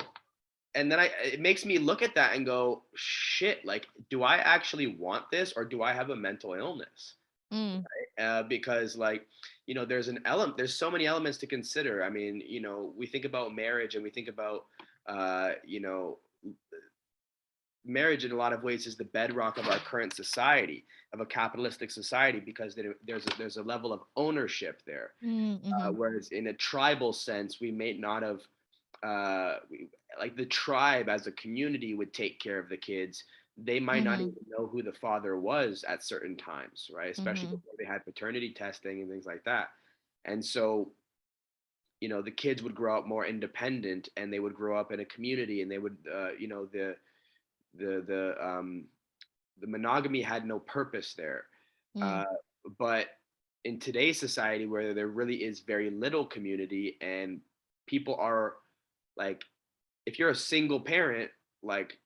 S2: and then it makes me look at that and go, shit, like, do I actually want this or do I have a mental illness?
S1: Mm,
S2: Because like, there's so many elements to consider. I mean, we think about marriage and we think about, uh, you know, marriage in a lot of ways is the bedrock of our current society, of a capitalistic society, because there's a level of ownership there.
S1: mm-hmm.
S2: Whereas in a tribal sense, we may not have, like the tribe as a community would take care of the kids. They might not
S1: Mm-hmm.
S2: even know who the father was at certain times, right? Especially
S1: Mm-hmm.
S2: before they had paternity testing and things like that. And so, the kids would grow up more independent and they would grow up in a community and they would, the the um, the monogamy had no purpose there.
S1: Mm,
S2: Uh, but in today's society, where there really is very little community and people are like, if you're a single parent, like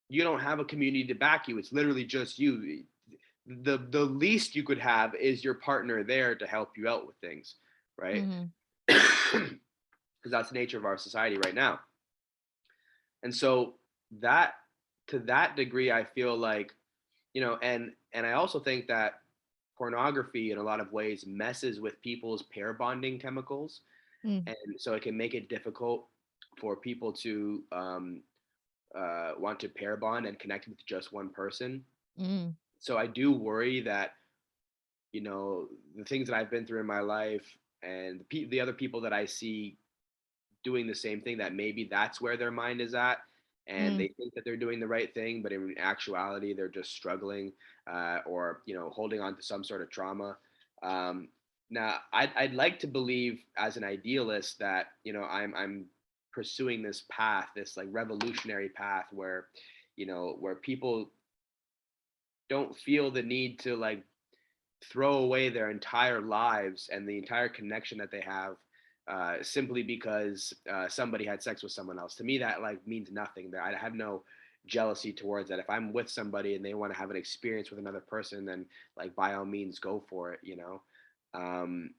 S2: you don't have a community to back you. It's literally just you. The least you could have is your partner there to help you out with things, right?
S1: mm-hmm.
S2: Because that's the nature of our society right now. And so that to that degree, I feel like, and I also think that pornography in a lot of ways messes with people's pair bonding chemicals,
S1: Mm,
S2: and so it can make it difficult for people to want to pair bond and connect with just one person.
S1: mm,
S2: So I do worry that, the things that I've been through in my life and the other people that I see doing the same thing, that maybe that's where their mind is at, and
S1: mm.
S2: they think that they're doing the right thing, but in actuality they're just struggling, or holding on to some sort of trauma. um, Now I'd like to believe as an idealist that I'm pursuing this path, this like revolutionary path where where people don't feel the need to like throw away their entire lives and the entire connection that they have, simply because somebody had sex with someone else. To me, that like means nothing. That I have no jealousy towards that. If I'm with somebody and they want to have an experience with another person, then like by all means go for it. Um,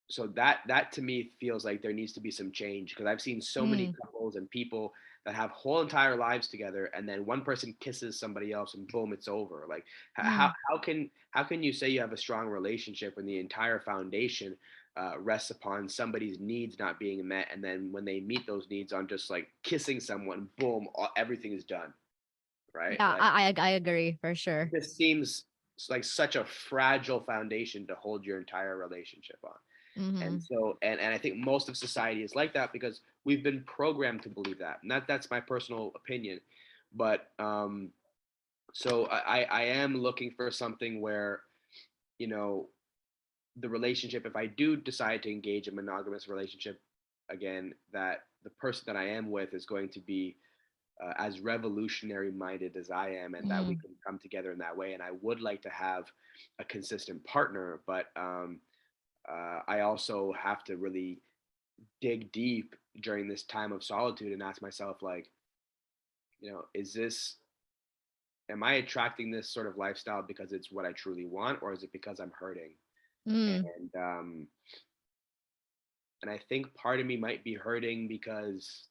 S2: so that to me feels like there needs to be some change, because I've seen so many
S1: Mm,
S2: couples and people that have whole entire lives together, and then one person kisses somebody else and boom, it's over. Like
S1: mm.
S2: how can you say you have a strong relationship when the entire foundation rests upon somebody's needs not being met, and then when they meet those needs on just like kissing someone, boom, everything is done, right?
S1: Yeah,
S2: Like
S1: I agree for
S2: it
S1: sure.
S2: just seems like such a fragile foundation to hold your entire relationship on.
S1: Mm-hmm.
S2: And so, and I think most of society is like that because we've been programmed to believe that. And that's my personal opinion. But so I am looking for something where, you know, the relationship, if I do decide to engage a monogamous relationship again, that the person that I am with is going to be as revolutionary minded as I am, and that we
S1: Mm.
S2: can come together in that way. And I would like to have a consistent partner, but I also have to really dig deep during this time of solitude and ask myself, like, is this, am I attracting this sort of lifestyle because it's what I truly want, or is it because I'm hurting?
S1: Mm.
S2: And um, and I think part of me might be hurting because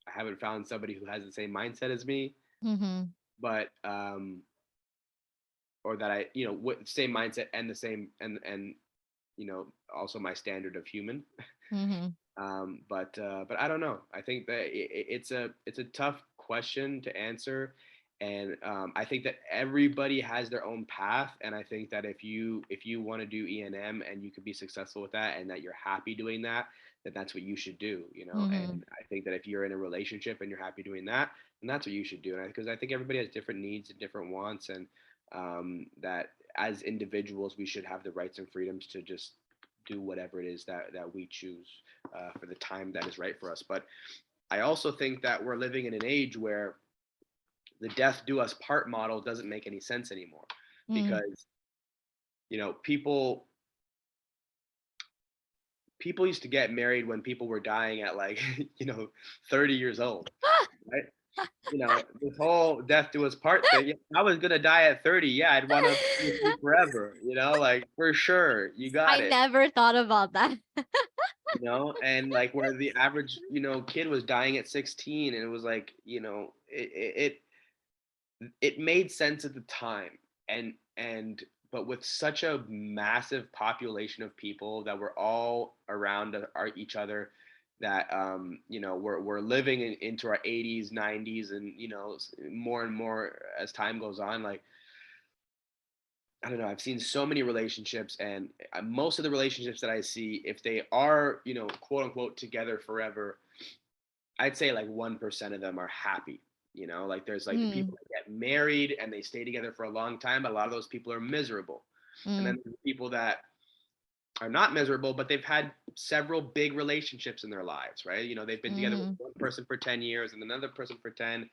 S2: I haven't found somebody who has the same mindset as me,
S1: Mm-hmm.
S2: but or that I, with same mindset and the same and also my standard of human.
S1: Mm-hmm.
S2: But I don't know. I think that it's a tough question to answer, and I think that everybody has their own path. And I think that if you want to do E&M and you could be successful with that, and that you're happy doing that, then that's what you should do.
S1: Mm-hmm.
S2: And I think that if you're in a relationship and you're happy doing that, then that's what you should do. And because I think everybody has different needs and different wants, and that as individuals we should have the rights and freedoms to just do whatever it is that we choose for the time that is right for us. But I also think that we're living in an age where the death do us part model doesn't make any sense anymore,
S1: Mm.
S2: because people used to get married when people were dying at like 30 years old, right? This whole death do us part thing. If I was gonna die at 30, yeah, I'd want to be with you forever, like for sure, you got
S1: I
S2: it.
S1: never thought about that.
S2: And like where the average kid was dying at 16, and it was like it made sense at the time. And but with such a massive population of people that were all around each other, that we're living into our 80s, 90s, and more and more as time goes on, like, I don't know. I've seen so many relationships, and most of the relationships that I see, if they are, quote unquote, together forever, I'd say like 1% of them are happy. Like there's like the
S1: Mm.
S2: people that get married and they stay together for a long time, but a lot of those people are miserable. And then
S1: Mm.
S2: there's people that are not miserable, but they've had several big relationships in their lives, right? They've been together with
S1: Mm-hmm.
S2: one person for 10 years and another person for 10,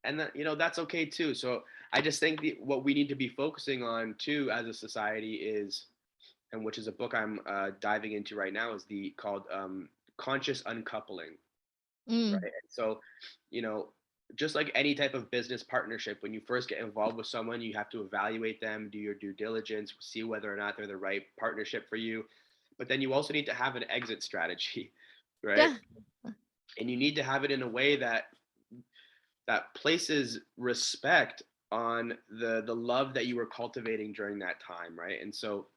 S2: and then that's okay too. So I just think what we need to be focusing on too as a society is, and which is a book I'm diving into right now, is the called conscious uncoupling, right?
S1: Mm.
S2: And so, you know, just like any type of business partnership, when you first get involved with someone, you have to evaluate them, do your due diligence, see whether or not they're the right partnership for you. But then you also need to have an exit strategy, right?
S1: Yeah.
S2: And you need to have it in a way that places respect on the love that you were cultivating during that time, right? And so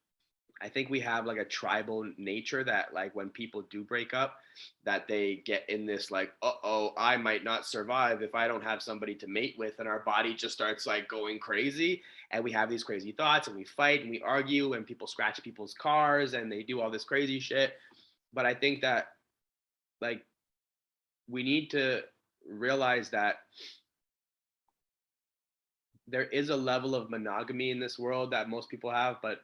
S2: I think we have like a tribal nature that, like, when people do break up, that they get in this like, uh-oh, I might not survive if I don't have somebody to mate with, and our body just starts like going crazy, and we have these crazy thoughts, and we fight and we argue, and people scratch people's cars and they do all this crazy shit. But I think that, like, we need to realize that there is a level of monogamy in this world that most people have, but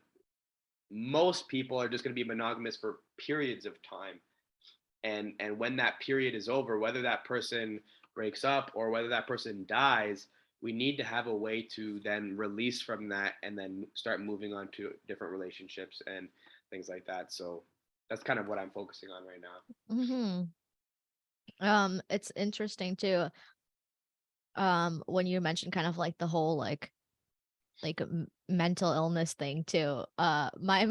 S2: most people are just going to be monogamous for periods of time. And when that period is over, whether that person breaks up or whether that person dies, we need to have a way to then release from that and then start moving on to different relationships and things like that. So that's kind of what I'm focusing on right now.
S1: Mm-hmm. It's interesting too. When you mentioned kind of like the whole mental illness thing too. My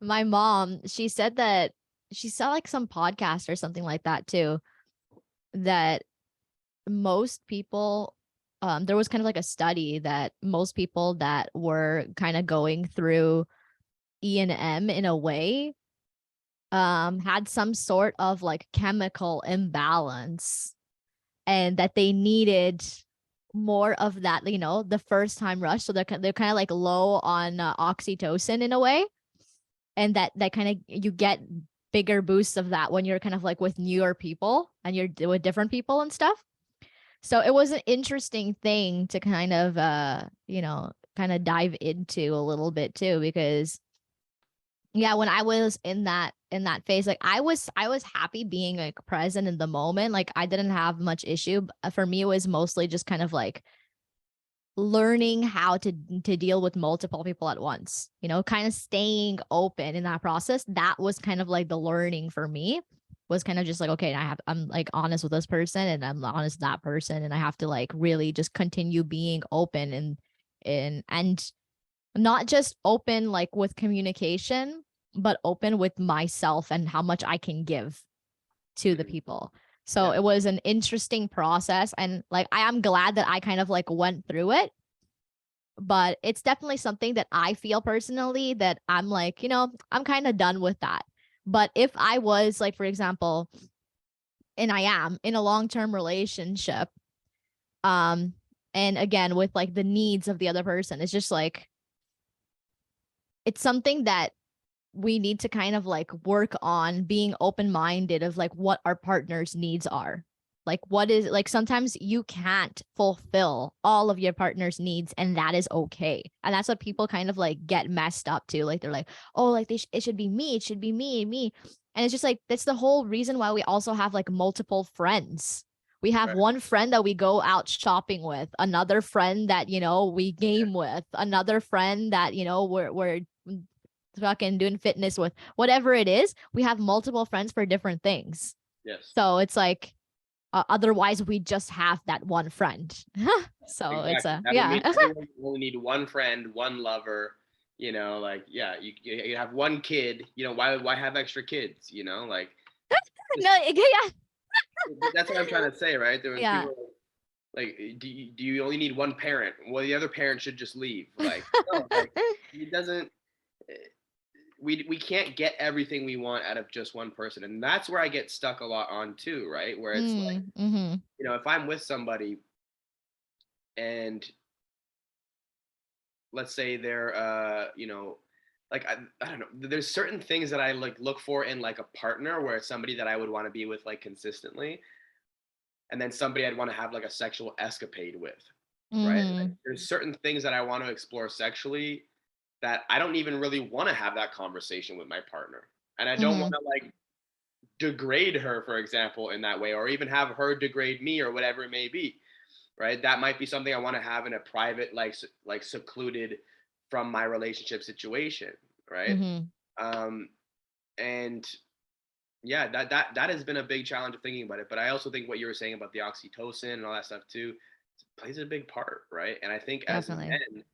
S1: my mom, she said that she saw like some podcast or something like that too, that most people, there was kind of like a study that most people that were kind of going through E&M in a way, had some sort of like chemical imbalance, and that they needed more of that, the first time rush. So they're kind of like low on oxytocin in a way. and that kind of, you get bigger boosts of that when you're kind of like with newer people and you're with different people and stuff. So it was an interesting thing to kind of kind of dive into a little bit too, because yeah, when I was in that phase, like I was happy being like present in the moment. Like I didn't have much issue. For me, it was mostly just kind of like learning how to deal with multiple people at once, kind of staying open in that process. That was kind of like the learning for me, was kind of just like, okay, I'm like honest with this person and I'm honest with that person, and I have to like really just continue being open and not just open like with communication, but open with myself and how much I can give to the people. So
S2: Yeah.
S1: it was an interesting process, and like I am glad that I kind of like went through it. But it's definitely something that I feel personally that I'm like, I'm kind of done with that. But if I was like, for example, and I am in a long-term relationship, um, and again with like the needs of the other person, it's just like, it's something that we need to kind of like work on being open-minded of like what our partner's needs are. Like what is like, sometimes you can't fulfill all of your partner's needs, and that is okay. And that's what people kind of like get messed up to. Like they're like, oh, like it should be me, it should be me. And it's just like, that's the whole reason why we also have like multiple friends. We have
S2: Right.
S1: one friend that we go out shopping with, another friend that, we game with, another friend that, we're fucking doing fitness with, whatever it is. We have multiple friends for different things.
S2: Yes.
S1: So it's like, otherwise we just have that one friend. So
S2: Exactly.
S1: it's
S2: That would
S1: yeah.
S2: mean everyone only need one friend, one lover. Like yeah, you have one kid. Why have extra kids? Like just,
S1: No, yeah.
S2: that's what I'm trying to say, right? There was
S1: Yeah.
S2: people like, do you only need one parent? Well, the other parent should just leave. Like no, like it doesn't. eh, we can't get everything we want out of just one person, and that's where I get stuck a lot on too, right? Where it's like,
S1: Mm-hmm.
S2: if I'm with somebody and let's say they're like I don't know, there's certain things that I like look for in like a partner where it's somebody that I would want to be with like consistently, and then somebody I'd want to have like a sexual escapade with, right? Like
S1: Mm-hmm.
S2: there's certain things that I want to explore sexually that I don't even really want to have that conversation with my partner, and I don't want
S1: Mm-hmm.
S2: to like degrade her, for example, in that way, or even have her degrade me or whatever it may be, right? That might be something I want to have in a private, like secluded from my relationship situation, right?
S1: Mm-hmm.
S2: Um, and yeah, that has been a big challenge of thinking about it. But I also think what you were saying about the oxytocin and all that stuff too plays a big part, right? And I think as
S1: Definitely.
S2: men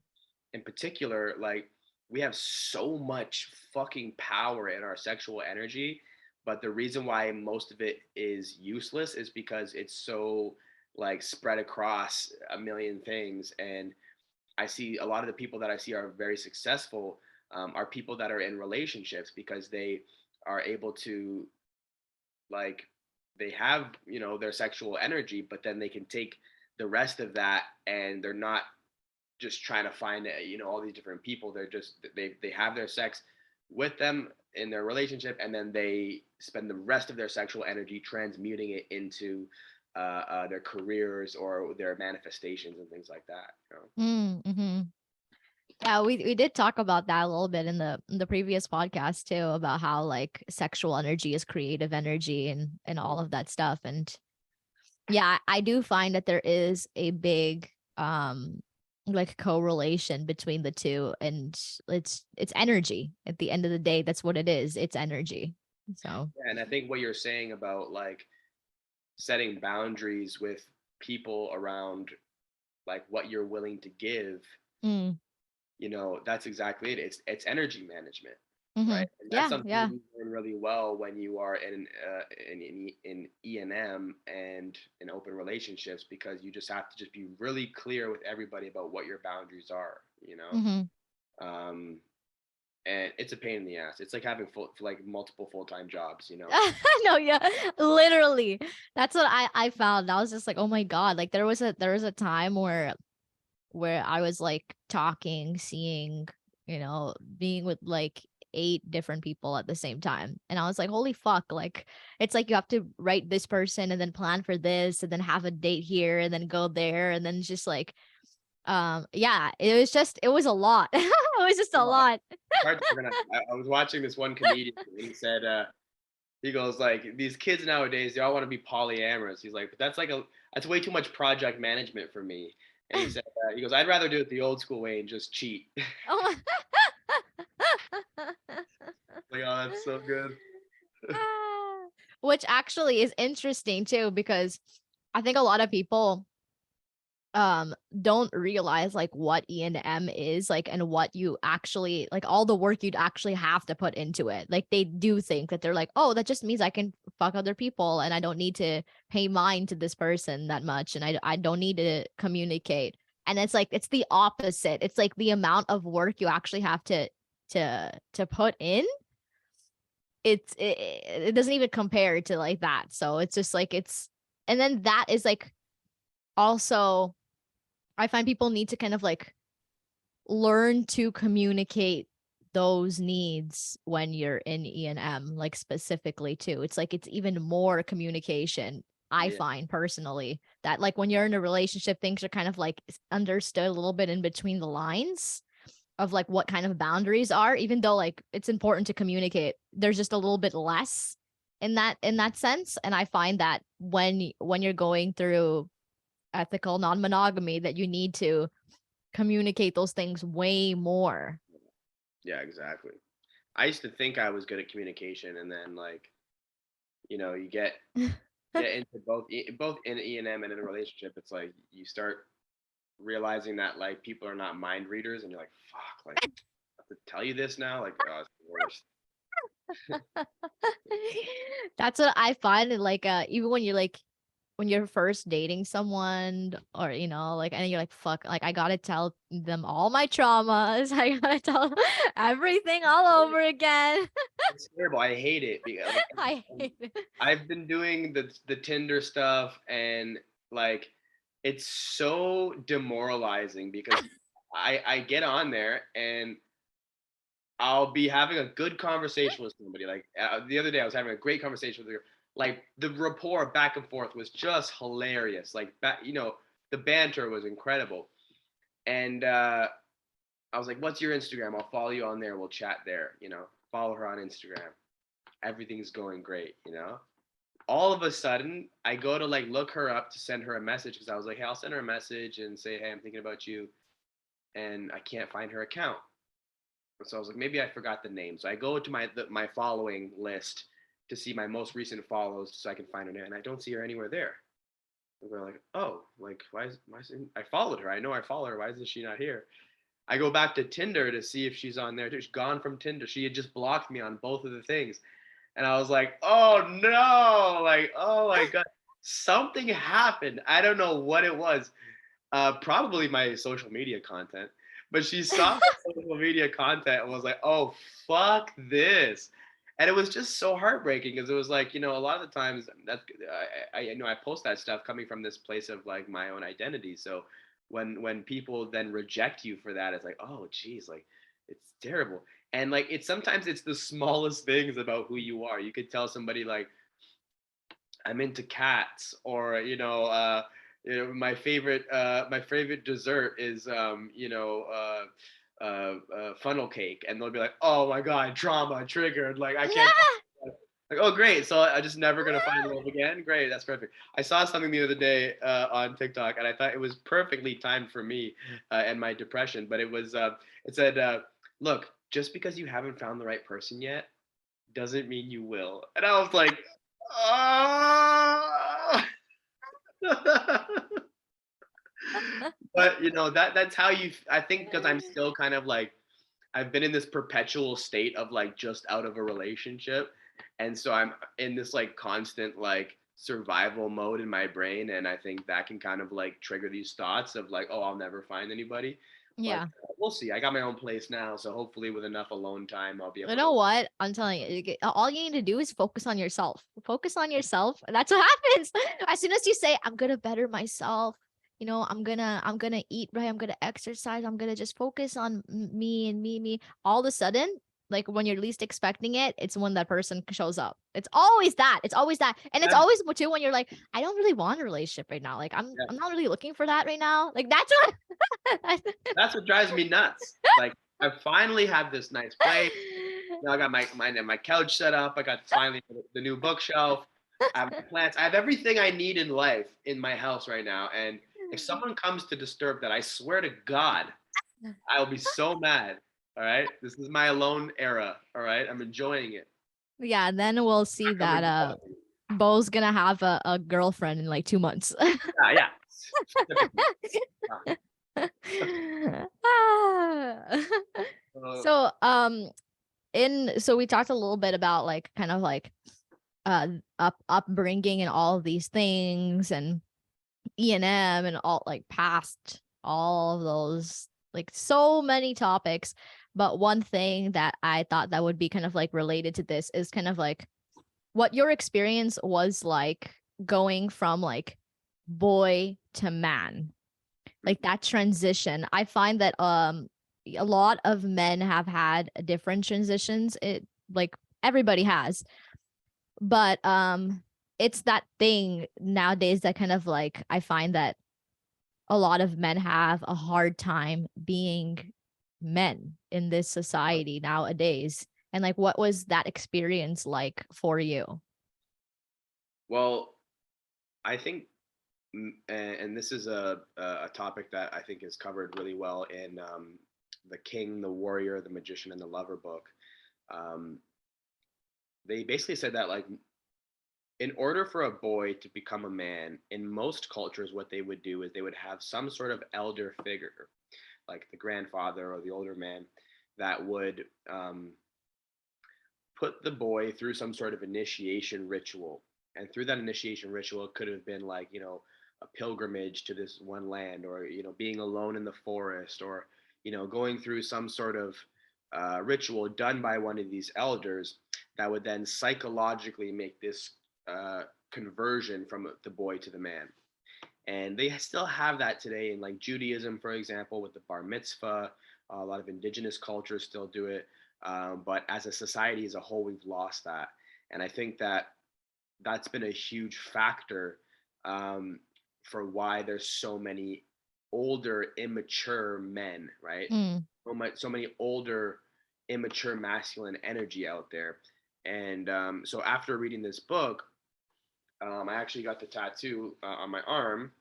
S2: in particular, like we have so much fucking power in our sexual energy, but the reason why most of it is useless is because it's so like spread across a million things. And I see a lot of the people that I see are very successful, are people that are in relationships because they are able to like they have their sexual energy, but then they can take the rest of that and they're not just trying to find all these different people. They're just they have their sex with them in their relationship, and then they spend the rest of their sexual energy transmuting it into their careers or their manifestations and things like that.
S1: Mm-hmm. Yeah, we did talk about that a little bit in the previous podcast too, about how like sexual energy is creative energy and all of that stuff. And yeah, I do find that there is a big like correlation between the two, and it's energy. At the end of the day, that's what it is. It's energy. So
S2: Yeah, and I think what you're saying about like setting boundaries with people around like what you're willing to give,
S1: mm,
S2: that's exactly it. It's energy management,
S1: mm-hmm.
S2: right? And that's
S1: Yeah,
S2: something
S1: yeah.
S2: you learn really well when you are in E&M and in open relationships, because you just have to just be really clear with everybody about what your boundaries are.
S1: Mm-hmm.
S2: Um, and it's a pain in the ass. It's like having like multiple full-time jobs.
S1: No, yeah, literally. That's what I found. I was just like, oh my God. Like there was a time where I was like talking, seeing, being with like 8 different people at the same time. And I was like, holy fuck, like it's like you have to write this person and then plan for this and then have a date here and then go there and then just like yeah, it was a lot. It was just a lot.
S2: It's hard to organize. I was watching this one comedian, and he said, he goes like, these kids nowadays, they all want to be polyamorous. He's like, but that's way too much project management for me. And he said, he goes, I'd rather do it the old school way and just cheat.
S1: Oh
S2: Like, oh, that's so good.
S1: which actually is interesting too, because I think a lot of people don't realize like what E&M is like and what you actually like all the work you'd actually have to put into it. Like they do think that they're like, oh, that just means I can fuck other people and I don't need to pay mind to this person that much and I don't need to communicate. And it's like it's the opposite. It's like the amount of work you actually have to put in. It doesn't even compare to like that. So it's just like and then that is like also I find people need to kind of like learn to communicate those needs when you're in E&M, like specifically too. It's like it's even more communication. I
S2: Yeah.
S1: find personally that like when you're in a relationship, things are kind of like understood a little bit in between the lines of like what kind of boundaries are, even though like it's important to communicate. There's just a little bit less in that sense. And I find that when you're going through ethical non-monogamy that you need to communicate those things way more.
S2: Yeah, exactly. I used to think I was good at communication, and then like, you get into both in E&M and in a relationship. It's like you start realizing that like people are not mind readers, and you're like, fuck, like I have to tell you this now, like, oh, it's the worst.
S1: That's what I find like even when you're first dating someone or like and you're like fuck like I gotta tell them all my traumas. I gotta tell them everything all over again.
S2: It's terrible. I hate it because like
S1: I hate it.
S2: I've been doing the Tinder stuff, and like it's so demoralizing because I get on there and I'll be having a good conversation with somebody. Like the other day, I was having a great conversation with her. Like the rapport back and forth was just hilarious. Like the banter was incredible. And I was like, "What's your Instagram? I'll follow you on there. We'll chat there. Follow her on Instagram. Everything's going great. All of a sudden, I go to like look her up to send her a message because I was like, hey, I'll send her a message and say, hey, I'm thinking about you, and I can't find her account. So I was like, maybe I forgot the name. So I go to my following list to see my most recent follows so I can find her name, and I don't see her anywhere there. And we're like, oh, like I followed her. I know I follow her. Why isn't she not here? I go back to Tinder to see if she's on there. She's gone from Tinder. She had just blocked me on both of the things. And I was like, oh no, like, oh my God, something happened. I don't know what it was. Probably my social media content, but she saw my social media content and was like, oh, fuck this. And it was just so heartbreaking because it was like, a lot of the times that I post that stuff coming from this place of like my own identity. So when people then reject you for that, it's like, oh, geez, like it's terrible. And like sometimes it's the smallest things about who you are. You could tell somebody like, I'm into cats, or my favorite dessert is funnel cake, and they'll be like, oh my god, trauma triggered, like I can't. Like, oh great, so I'm just never gonna find love again. Great, that's perfect. I saw something the other day on TikTok, and I thought it was perfectly timed for me and my depression. But it said, look, just because you haven't found the right person yet doesn't mean you will. And I was like, oh. But that's how I think, because I'm still kind of like, I've been in this perpetual state of like just out of a relationship, and so I'm in this like constant like survival mode in my brain, and I think that can kind of like trigger these thoughts of like, oh, I'll never find anybody. But
S1: Yeah.
S2: we'll see. I got my own place now, so hopefully with enough alone time, I'll be able
S1: You
S2: to.
S1: know what? I'm telling you, all you need to do is focus on yourself. Focus on yourself. And that's what happens. As soon as you say, I'm gonna better myself, I'm gonna eat right, I'm gonna exercise, I'm gonna just focus on me and me. All of a sudden, like when you're least expecting it, it's when that person shows up. It's always that. It's always that. And it's
S2: That's,
S1: always too when you're like, I don't really want a relationship right now. Like
S2: yeah,
S1: I'm not really looking for that right now. Like that's what
S2: that's what drives me nuts. Like I finally have this nice place. You know, I got my couch set up. I got finally the new bookshelf. I have my plants. I have everything I need in life in my house right now. And if someone comes to disturb that, I swear to God, I'll be so mad. All right, this is my alone era. All right, I'm enjoying it.
S1: Yeah, and then we'll
S2: Not
S1: see
S2: coming
S1: that
S2: to bother me.
S1: Beau's gonna have a girlfriend in like 2 months.
S2: Yeah, yeah. Typical.
S1: Ah.
S2: Uh,
S1: So so we talked a little bit about like kind of like upbringing and all of these things and E&M and all like past all of those like so many topics. But one thing that I thought that would be kind of like related to this is kind of like what your experience was like going from like boy to man, like that transition. I find that a lot of men have had different transitions. It like everybody has, but it's that thing nowadays that kind of like I find that a lot of men have a hard time being men in this society nowadays. And like what was that experience like for you?
S2: well, I think, and this is a topic that I think is covered really well in the King, the Warrior, the Magician, and the Lover book. Um, they basically said that like in order for a boy to become a man, in most cultures, what they would do is they would have some sort of elder figure, like the grandfather or the older man, that would put the boy through some sort of initiation ritual. And through that initiation ritual, it could have been like, a pilgrimage to this one land, or, being alone in the forest, or, going through some sort of ritual done by one of these elders that would then psychologically make this conversion from the boy to the man. And they still have that today in like Judaism, for example, with the bar mitzvah. A lot of indigenous cultures still do it, but as a society as a whole, we've lost that. And I think that that's been a huge factor um, for why there's so many older, immature men, right?
S1: Mm.
S2: So many older, immature masculine energy out there. And so after reading this book, I actually got the tattoo on my arm,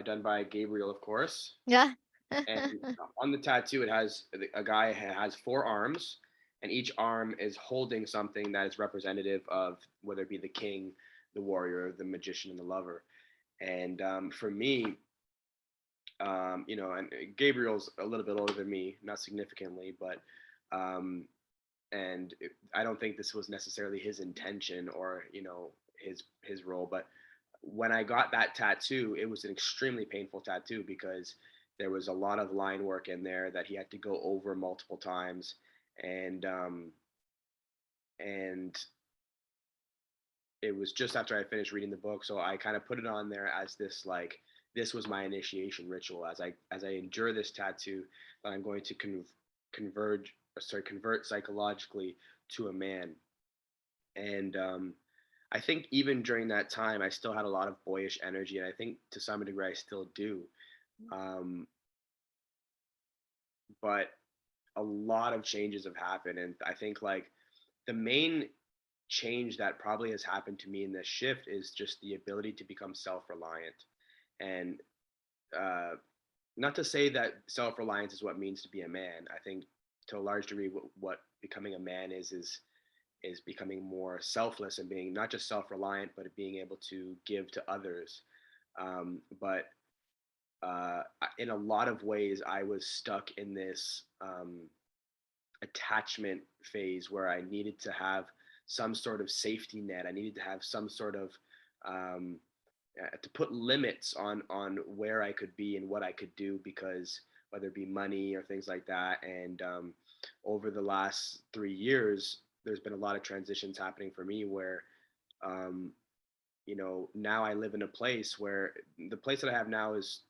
S2: done by Gabriel, of course.
S1: Yeah.
S2: And on the tattoo, it has a guy has four arms, and each arm is holding something that is representative of whether it be the king, the warrior, the magician, and the lover. And for me, and Gabriel's a little bit older than me, not significantly, but um, I don't think this was necessarily his intention or his role. But when I got that tattoo, it was an extremely painful tattoo because there was a lot of line work in there that he had to go over multiple times, and and it was just after I finished reading the book, so I kind of put it on there as this like this was my initiation ritual as I endure this tattoo that I'm going to convert psychologically to a man. And I think even during that time, I still had a lot of boyish energy, and I think to some degree I still do. Um, but a lot of changes have happened, and I think like the main change that probably has happened to me in this shift is just the ability to become self-reliant. And uh, not to say that self-reliance is what it means to be a man. I think to a large degree, what becoming a man is becoming more selfless and being not just self-reliant, but being able to give to others. But in a lot of ways, I was stuck in this attachment phase where I needed to have some sort of safety net. I needed to have some sort of um, to put limits on where I could be and what I could do because whether it be money or things like that. And over the last 3 years, there's been a lot of transitions happening for me where um, now I live in a place where the place that I have now is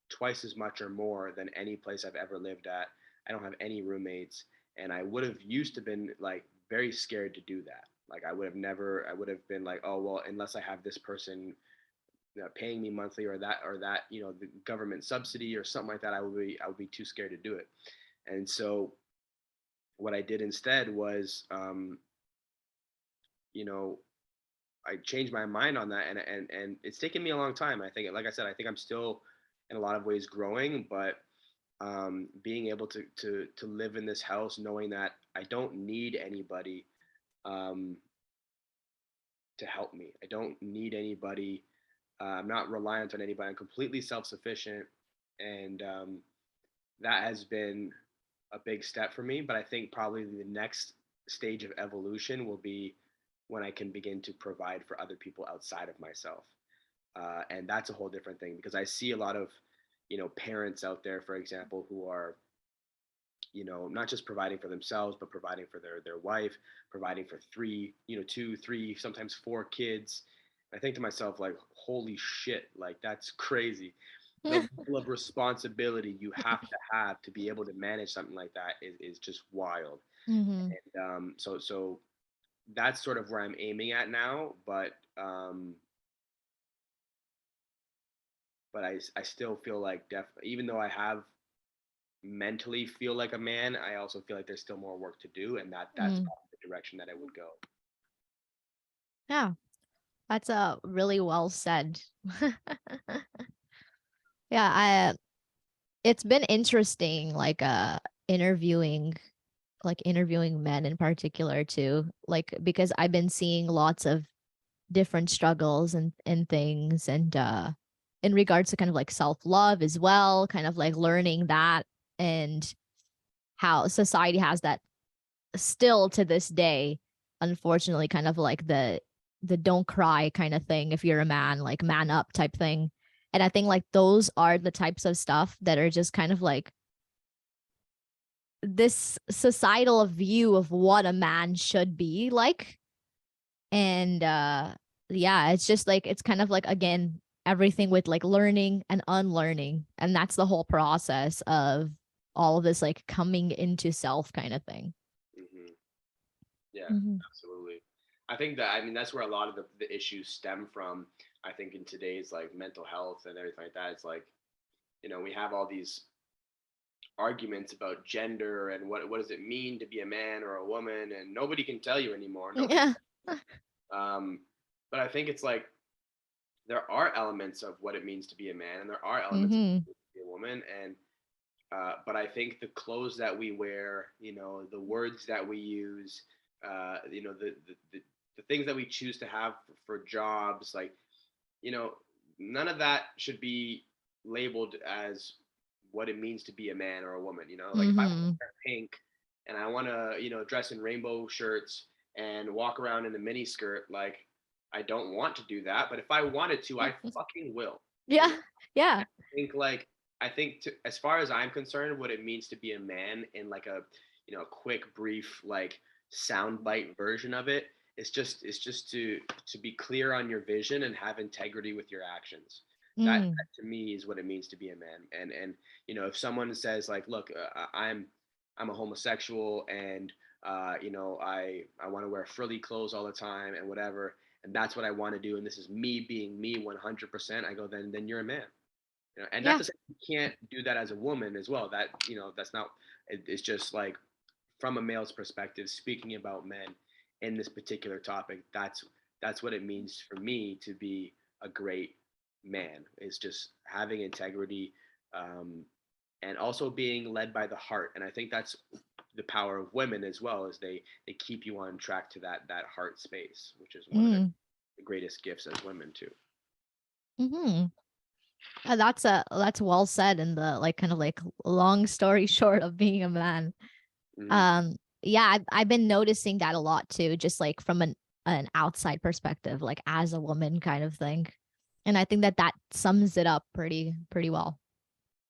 S2: twice as much or more than any place I've ever lived at. I don't have any roommates, And I would have used to been like very scared to do that. Like I would have been like, oh well, unless I have this person paying me monthly or that the government subsidy or something like that, I would be too scared to do it. And so what I did instead was, you know, I changed my mind on that, and it's taken me a long time. I think, like I said, I think I'm still in a lot of ways growing, but being able to live in this house, knowing that I don't need anybody um, to help me. I don't need anybody. I'm not reliant on anybody. I'm completely self sufficient, and that has been a big step for me. But I think probably the next stage of evolution will be when I can begin to provide for other people outside of myself. And that's a whole different thing because I see a lot of, parents out there, for example, who are, not just providing for themselves, but providing for their wife, providing for three, two, three, sometimes four kids. I think to myself, like, holy shit, like that's crazy. The level of responsibility you have to be able to manage something like that is just wild.
S1: Mm-hmm.
S2: And so that's sort of where I'm aiming at now. But I still feel like even though I have mentally feel like a man, I also feel like there's still more work to do, and that's
S1: Mm.
S2: probably the direction that I would go.
S1: Yeah, that's really well said. Yeah, it's been interesting, like interviewing interviewing men in particular too, like because I've been seeing lots of different struggles and things, and in regards to kind of like self-love as well, kind of like learning that, and how society has that still to this day, unfortunately, kind of like the don't cry kind of thing if you're a man, like man up type thing. And I think like those are the types of stuff that are just kind of like this societal view of what a man should be like. And yeah, it's just like it's kind of like, again, everything with like learning and unlearning, and that's the whole process of all of this like coming into self kind of thing.
S2: Hmm. Yeah,
S1: Mm-hmm.
S2: absolutely. I think that, I mean, that's where a lot of the issues stem from. I think in today's like mental health and everything like that, it's like, we have all these arguments about gender and what does it mean to be a man or a woman, and nobody can tell you anymore. Nobody.
S1: Yeah.
S2: But I think it's like there are elements of what it means to be a man, and there are elements of
S1: Mm-hmm.
S2: what it means to be a woman, and but I think the clothes that we wear, the words that we use, the things that we choose to have for jobs, like, you know, none of that should be labeled as what it means to be a man or a woman. Like if I want
S1: Mm-hmm.
S2: to wear pink and I want to, dress in rainbow shirts and walk around in a mini skirt, like I don't want to do that, but if I wanted to, I fucking will. You
S1: Yeah.
S2: know,
S1: Yeah.
S2: I think as far as I'm concerned, what it means to be a man in like a quick, brief, like soundbite version of it, it's just to be clear on your vision and have integrity with your actions. That
S1: Mm.
S2: to me is what it means to be a man. And if someone says like, look, I'm a homosexual and I want to wear frilly clothes all the time and whatever, and that's what I want to do, and this is me being me 100%. I go, then you're a man. And not
S1: Yeah.
S2: to say you can't do that as a woman as well. That that's not. It's just like from a male's perspective, speaking about men in this particular topic. That's what it means for me to be a great man. Is just having integrity, um, and also being led by the heart. And I think that's the power of women as well, is they keep you on track to that heart space, which is one of
S1: Mm.
S2: the greatest gifts as women too.
S1: Mm-hmm. That's well said in the like kind of like long story short of being a man.
S2: Mm-hmm.
S1: Yeah, I've been noticing that a lot too, just like from an outside perspective, like as a woman kind of thing. And I think that that sums it up pretty well.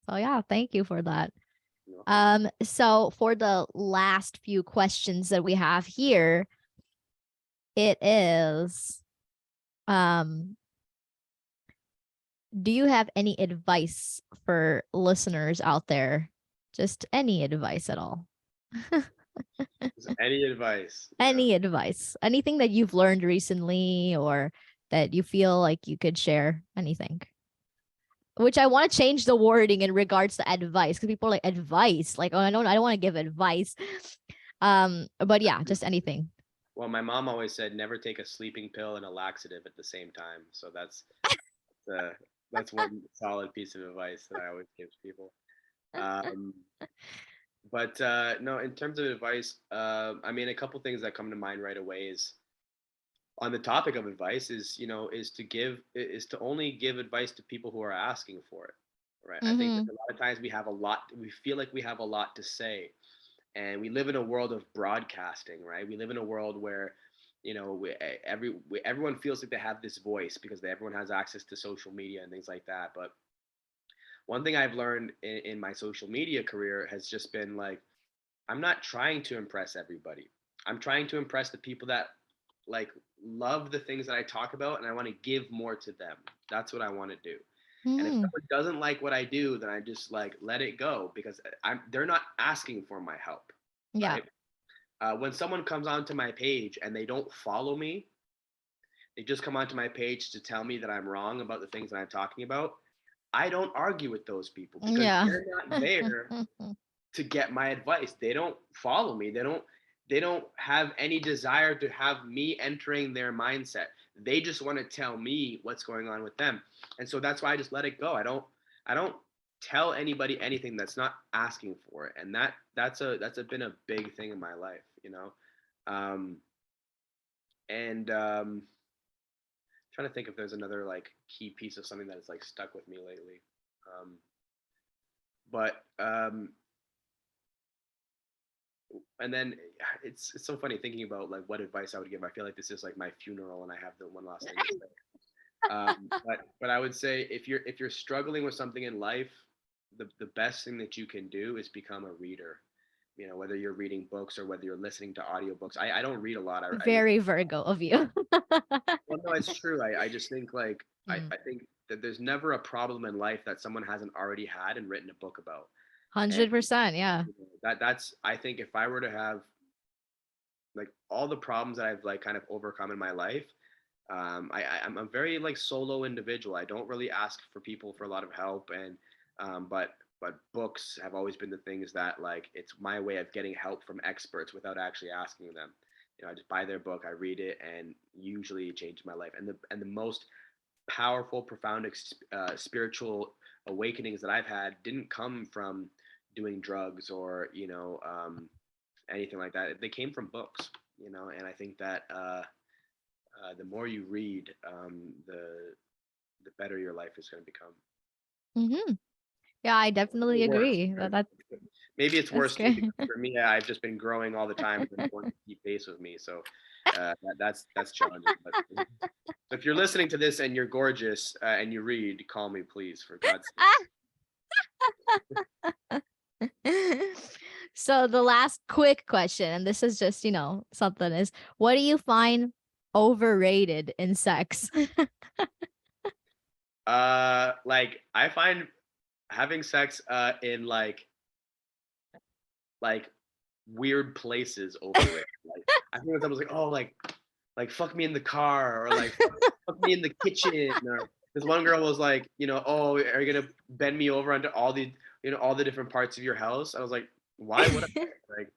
S1: So yeah, thank you for that.
S2: Welcome.
S1: So for the last few questions that we have here, it is, um, do you have any advice for listeners out there? Just any advice at all?
S2: Any advice? Yeah.
S1: Any advice? Anything that you've learned recently or that you feel like you could share? Anything? Which I want to change the wording in regards to advice because people are like advice. Like, oh, I don't want to give advice. But yeah, just anything.
S2: Well, my mom always said never take a sleeping pill and a laxative at the same time. So uh, that's one solid piece of advice that I always give people. Um, but no, in terms of advice, I mean, a couple things that come to mind right away is on the topic of advice is is to only give advice to people who are asking for it, right? I think that
S1: Mm-hmm.
S2: a lot of times we feel like we have a lot to say, and we live in a world of broadcasting, right? We live in a world where everyone feels like they have this voice because everyone has access to social media and things like that. But one thing I've learned in my social media career has just been like, I'm not trying to impress everybody. I'm trying to impress the people that like love the things that I talk about, and I want to give more to them. That's what I want to do. And if
S1: Mm-hmm.
S2: someone doesn't like what I do, then I just like let it go because they're not asking for my help,
S1: Yeah.
S2: right? When someone comes onto my page and they don't follow me, they just come onto my page to tell me that I'm wrong about the things that I'm talking about. I don't argue with those people because
S1: Yeah.
S2: they're not there to get my advice. They don't follow me. They don't have any desire to have me entering their mindset. They just want to tell me what's going on with them. And so that's why I just let it go. I don't tell anybody anything that's not asking for it. And that's been a big thing in my life, you know. Um and Trying to think if there's another like key piece of something that has like stuck with me lately. Um but And then it's so funny thinking about like what advice I would give. I feel like this is like my funeral, and I have the one last thing to say. But I would say if you're struggling with something in life, the best thing that you can do is become a reader. You know, whether you're reading books or whether you're listening to audiobooks. I don't read a lot. I listen.
S1: Very Virgo of you.
S2: Well, no, it's true. I just think like
S1: Mm.
S2: I think that there's never a problem in life that someone hasn't already had and written a book about. And
S1: 100%. Yeah.
S2: that's I think if I were to have like all the problems that I've like kind of overcome in my life. I'm a very like solo individual. I don't really ask for people for a lot of help, and but books have always been the things that like it's my way of getting help from experts without actually asking them. You know, I just buy their book, I read it, and usually it changes my life. And the most powerful, profound spiritual awakenings that I've had didn't come from doing drugs or anything like that. They came from books, and I think that the more you read, the better your life is going to become.
S1: Mm-hmm. Yeah, I definitely
S2: Or worse.
S1: agree.
S2: Right?
S1: That
S2: Maybe it's
S1: that's
S2: worse too,
S1: good.
S2: because for me, I've just been growing all the time, and no one can keep pace with me. So that's challenging. But if you're listening to this and you're gorgeous and you read, call me, please, for God's sake.
S1: So the last quick question, and this is just, something is what do you find overrated in sex?
S2: Like I find having sex in like weird places overrated. Like I think when someone's like, oh, like fuck me in the car, or like fuck me in the kitchen, or this one girl was like, oh, are you gonna bend me over onto all the different parts of your house? I was like, why would I? Like,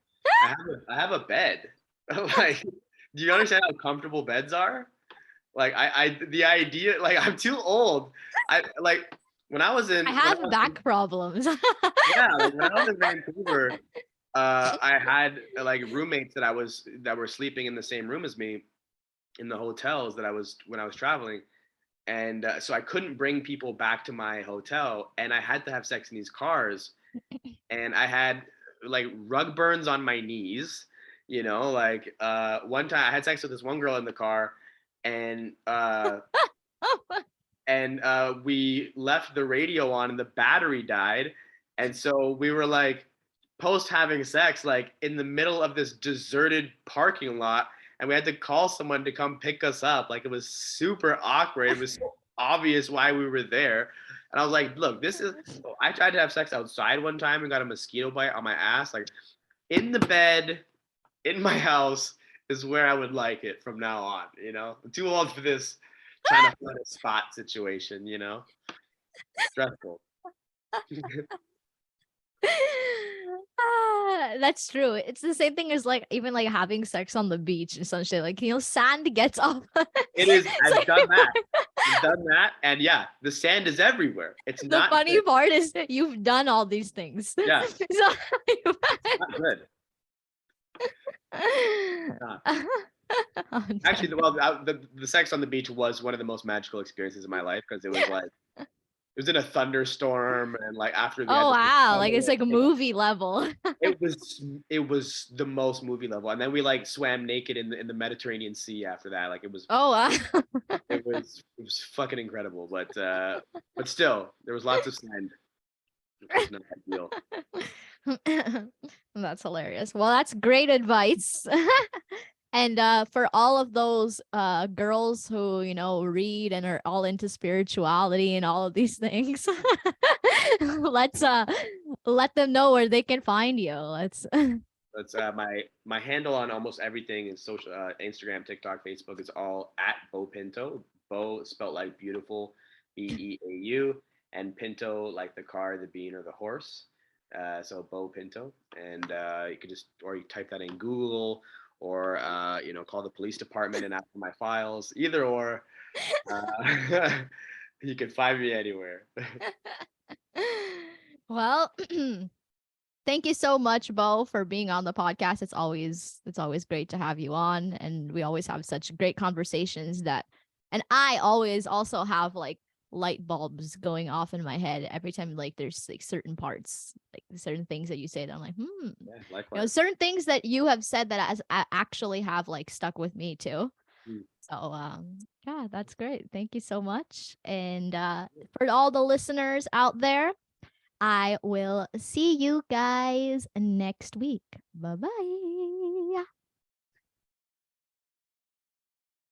S2: I have a bed. Like, do you understand how comfortable beds are? Like, the idea, like, I'm too old. I like
S1: I have back problems.
S2: yeah, like when I was in Vancouver, I had like roommates that were sleeping in the same room as me in the hotels that I was when I was traveling, and so I couldn't bring people back to my hotel, and I had to have sex in these cars, and I had like rug burns on my knees. Like one time I had sex with this one girl in the car, and we left the radio on, and the battery died, and so we were like post having sex like in the middle of this deserted parking lot, and we had to call someone to come pick us up. Like it was super awkward. It was so obvious why we were there. And I was like, look, I tried to have sex outside one time and got a mosquito bite on my ass. Like in the bed, in my house is where I would like it from now on. I'm too old for this trying to find a spot situation. Stressful.
S1: That's true. It's the same thing as like even like having sex on the beach and some shit. Like, sand gets off.
S2: It is.
S1: It's
S2: I've
S1: like
S2: done that. I've done that, and yeah, the sand is everywhere. It's
S1: the
S2: not
S1: funny
S2: good.
S1: part is that you've done all these things.
S2: Yeah,
S1: So,
S2: not good. Not.
S1: Oh,
S2: Actually, well, the sex on the beach was one of the most magical experiences of my life because it was like it was in a thunderstorm, and like after we had
S1: oh
S2: to
S1: wow, like it's like a movie level.
S2: it was the most movie level, and then we like swam naked in the Mediterranean Sea after that. Like
S1: Oh wow.
S2: it was fucking incredible, but still there was lots of sand, which was not ideal.
S1: That's hilarious. Well, that's great advice. And for all of those girls who, read and are all into spirituality and all of these things, let's let them know where they can find you. Let's
S2: That's my handle on almost everything is social, Instagram, TikTok, Facebook is all at Beau Pinto. Beau spelled like beautiful, Beau, and Pinto like the car, the bean, or the horse. So Beau Pinto, and you could just or you type that in Google, or call the police department and ask for my files. Either or, you can find me anywhere.
S1: well, thank you so much, Beau, for being on the podcast. It's always great to have you on, and we always have such great conversations and I always also have like light bulbs going off in my head every time like there's like certain parts, like certain things that you say that I'm like,
S2: Yeah, likewise.
S1: certain things that you have said that actually have like stuck with me too.
S2: Mm.
S1: So yeah, that's great. Thank you so much. And for all the listeners out there, I will see you guys next week. Bye bye.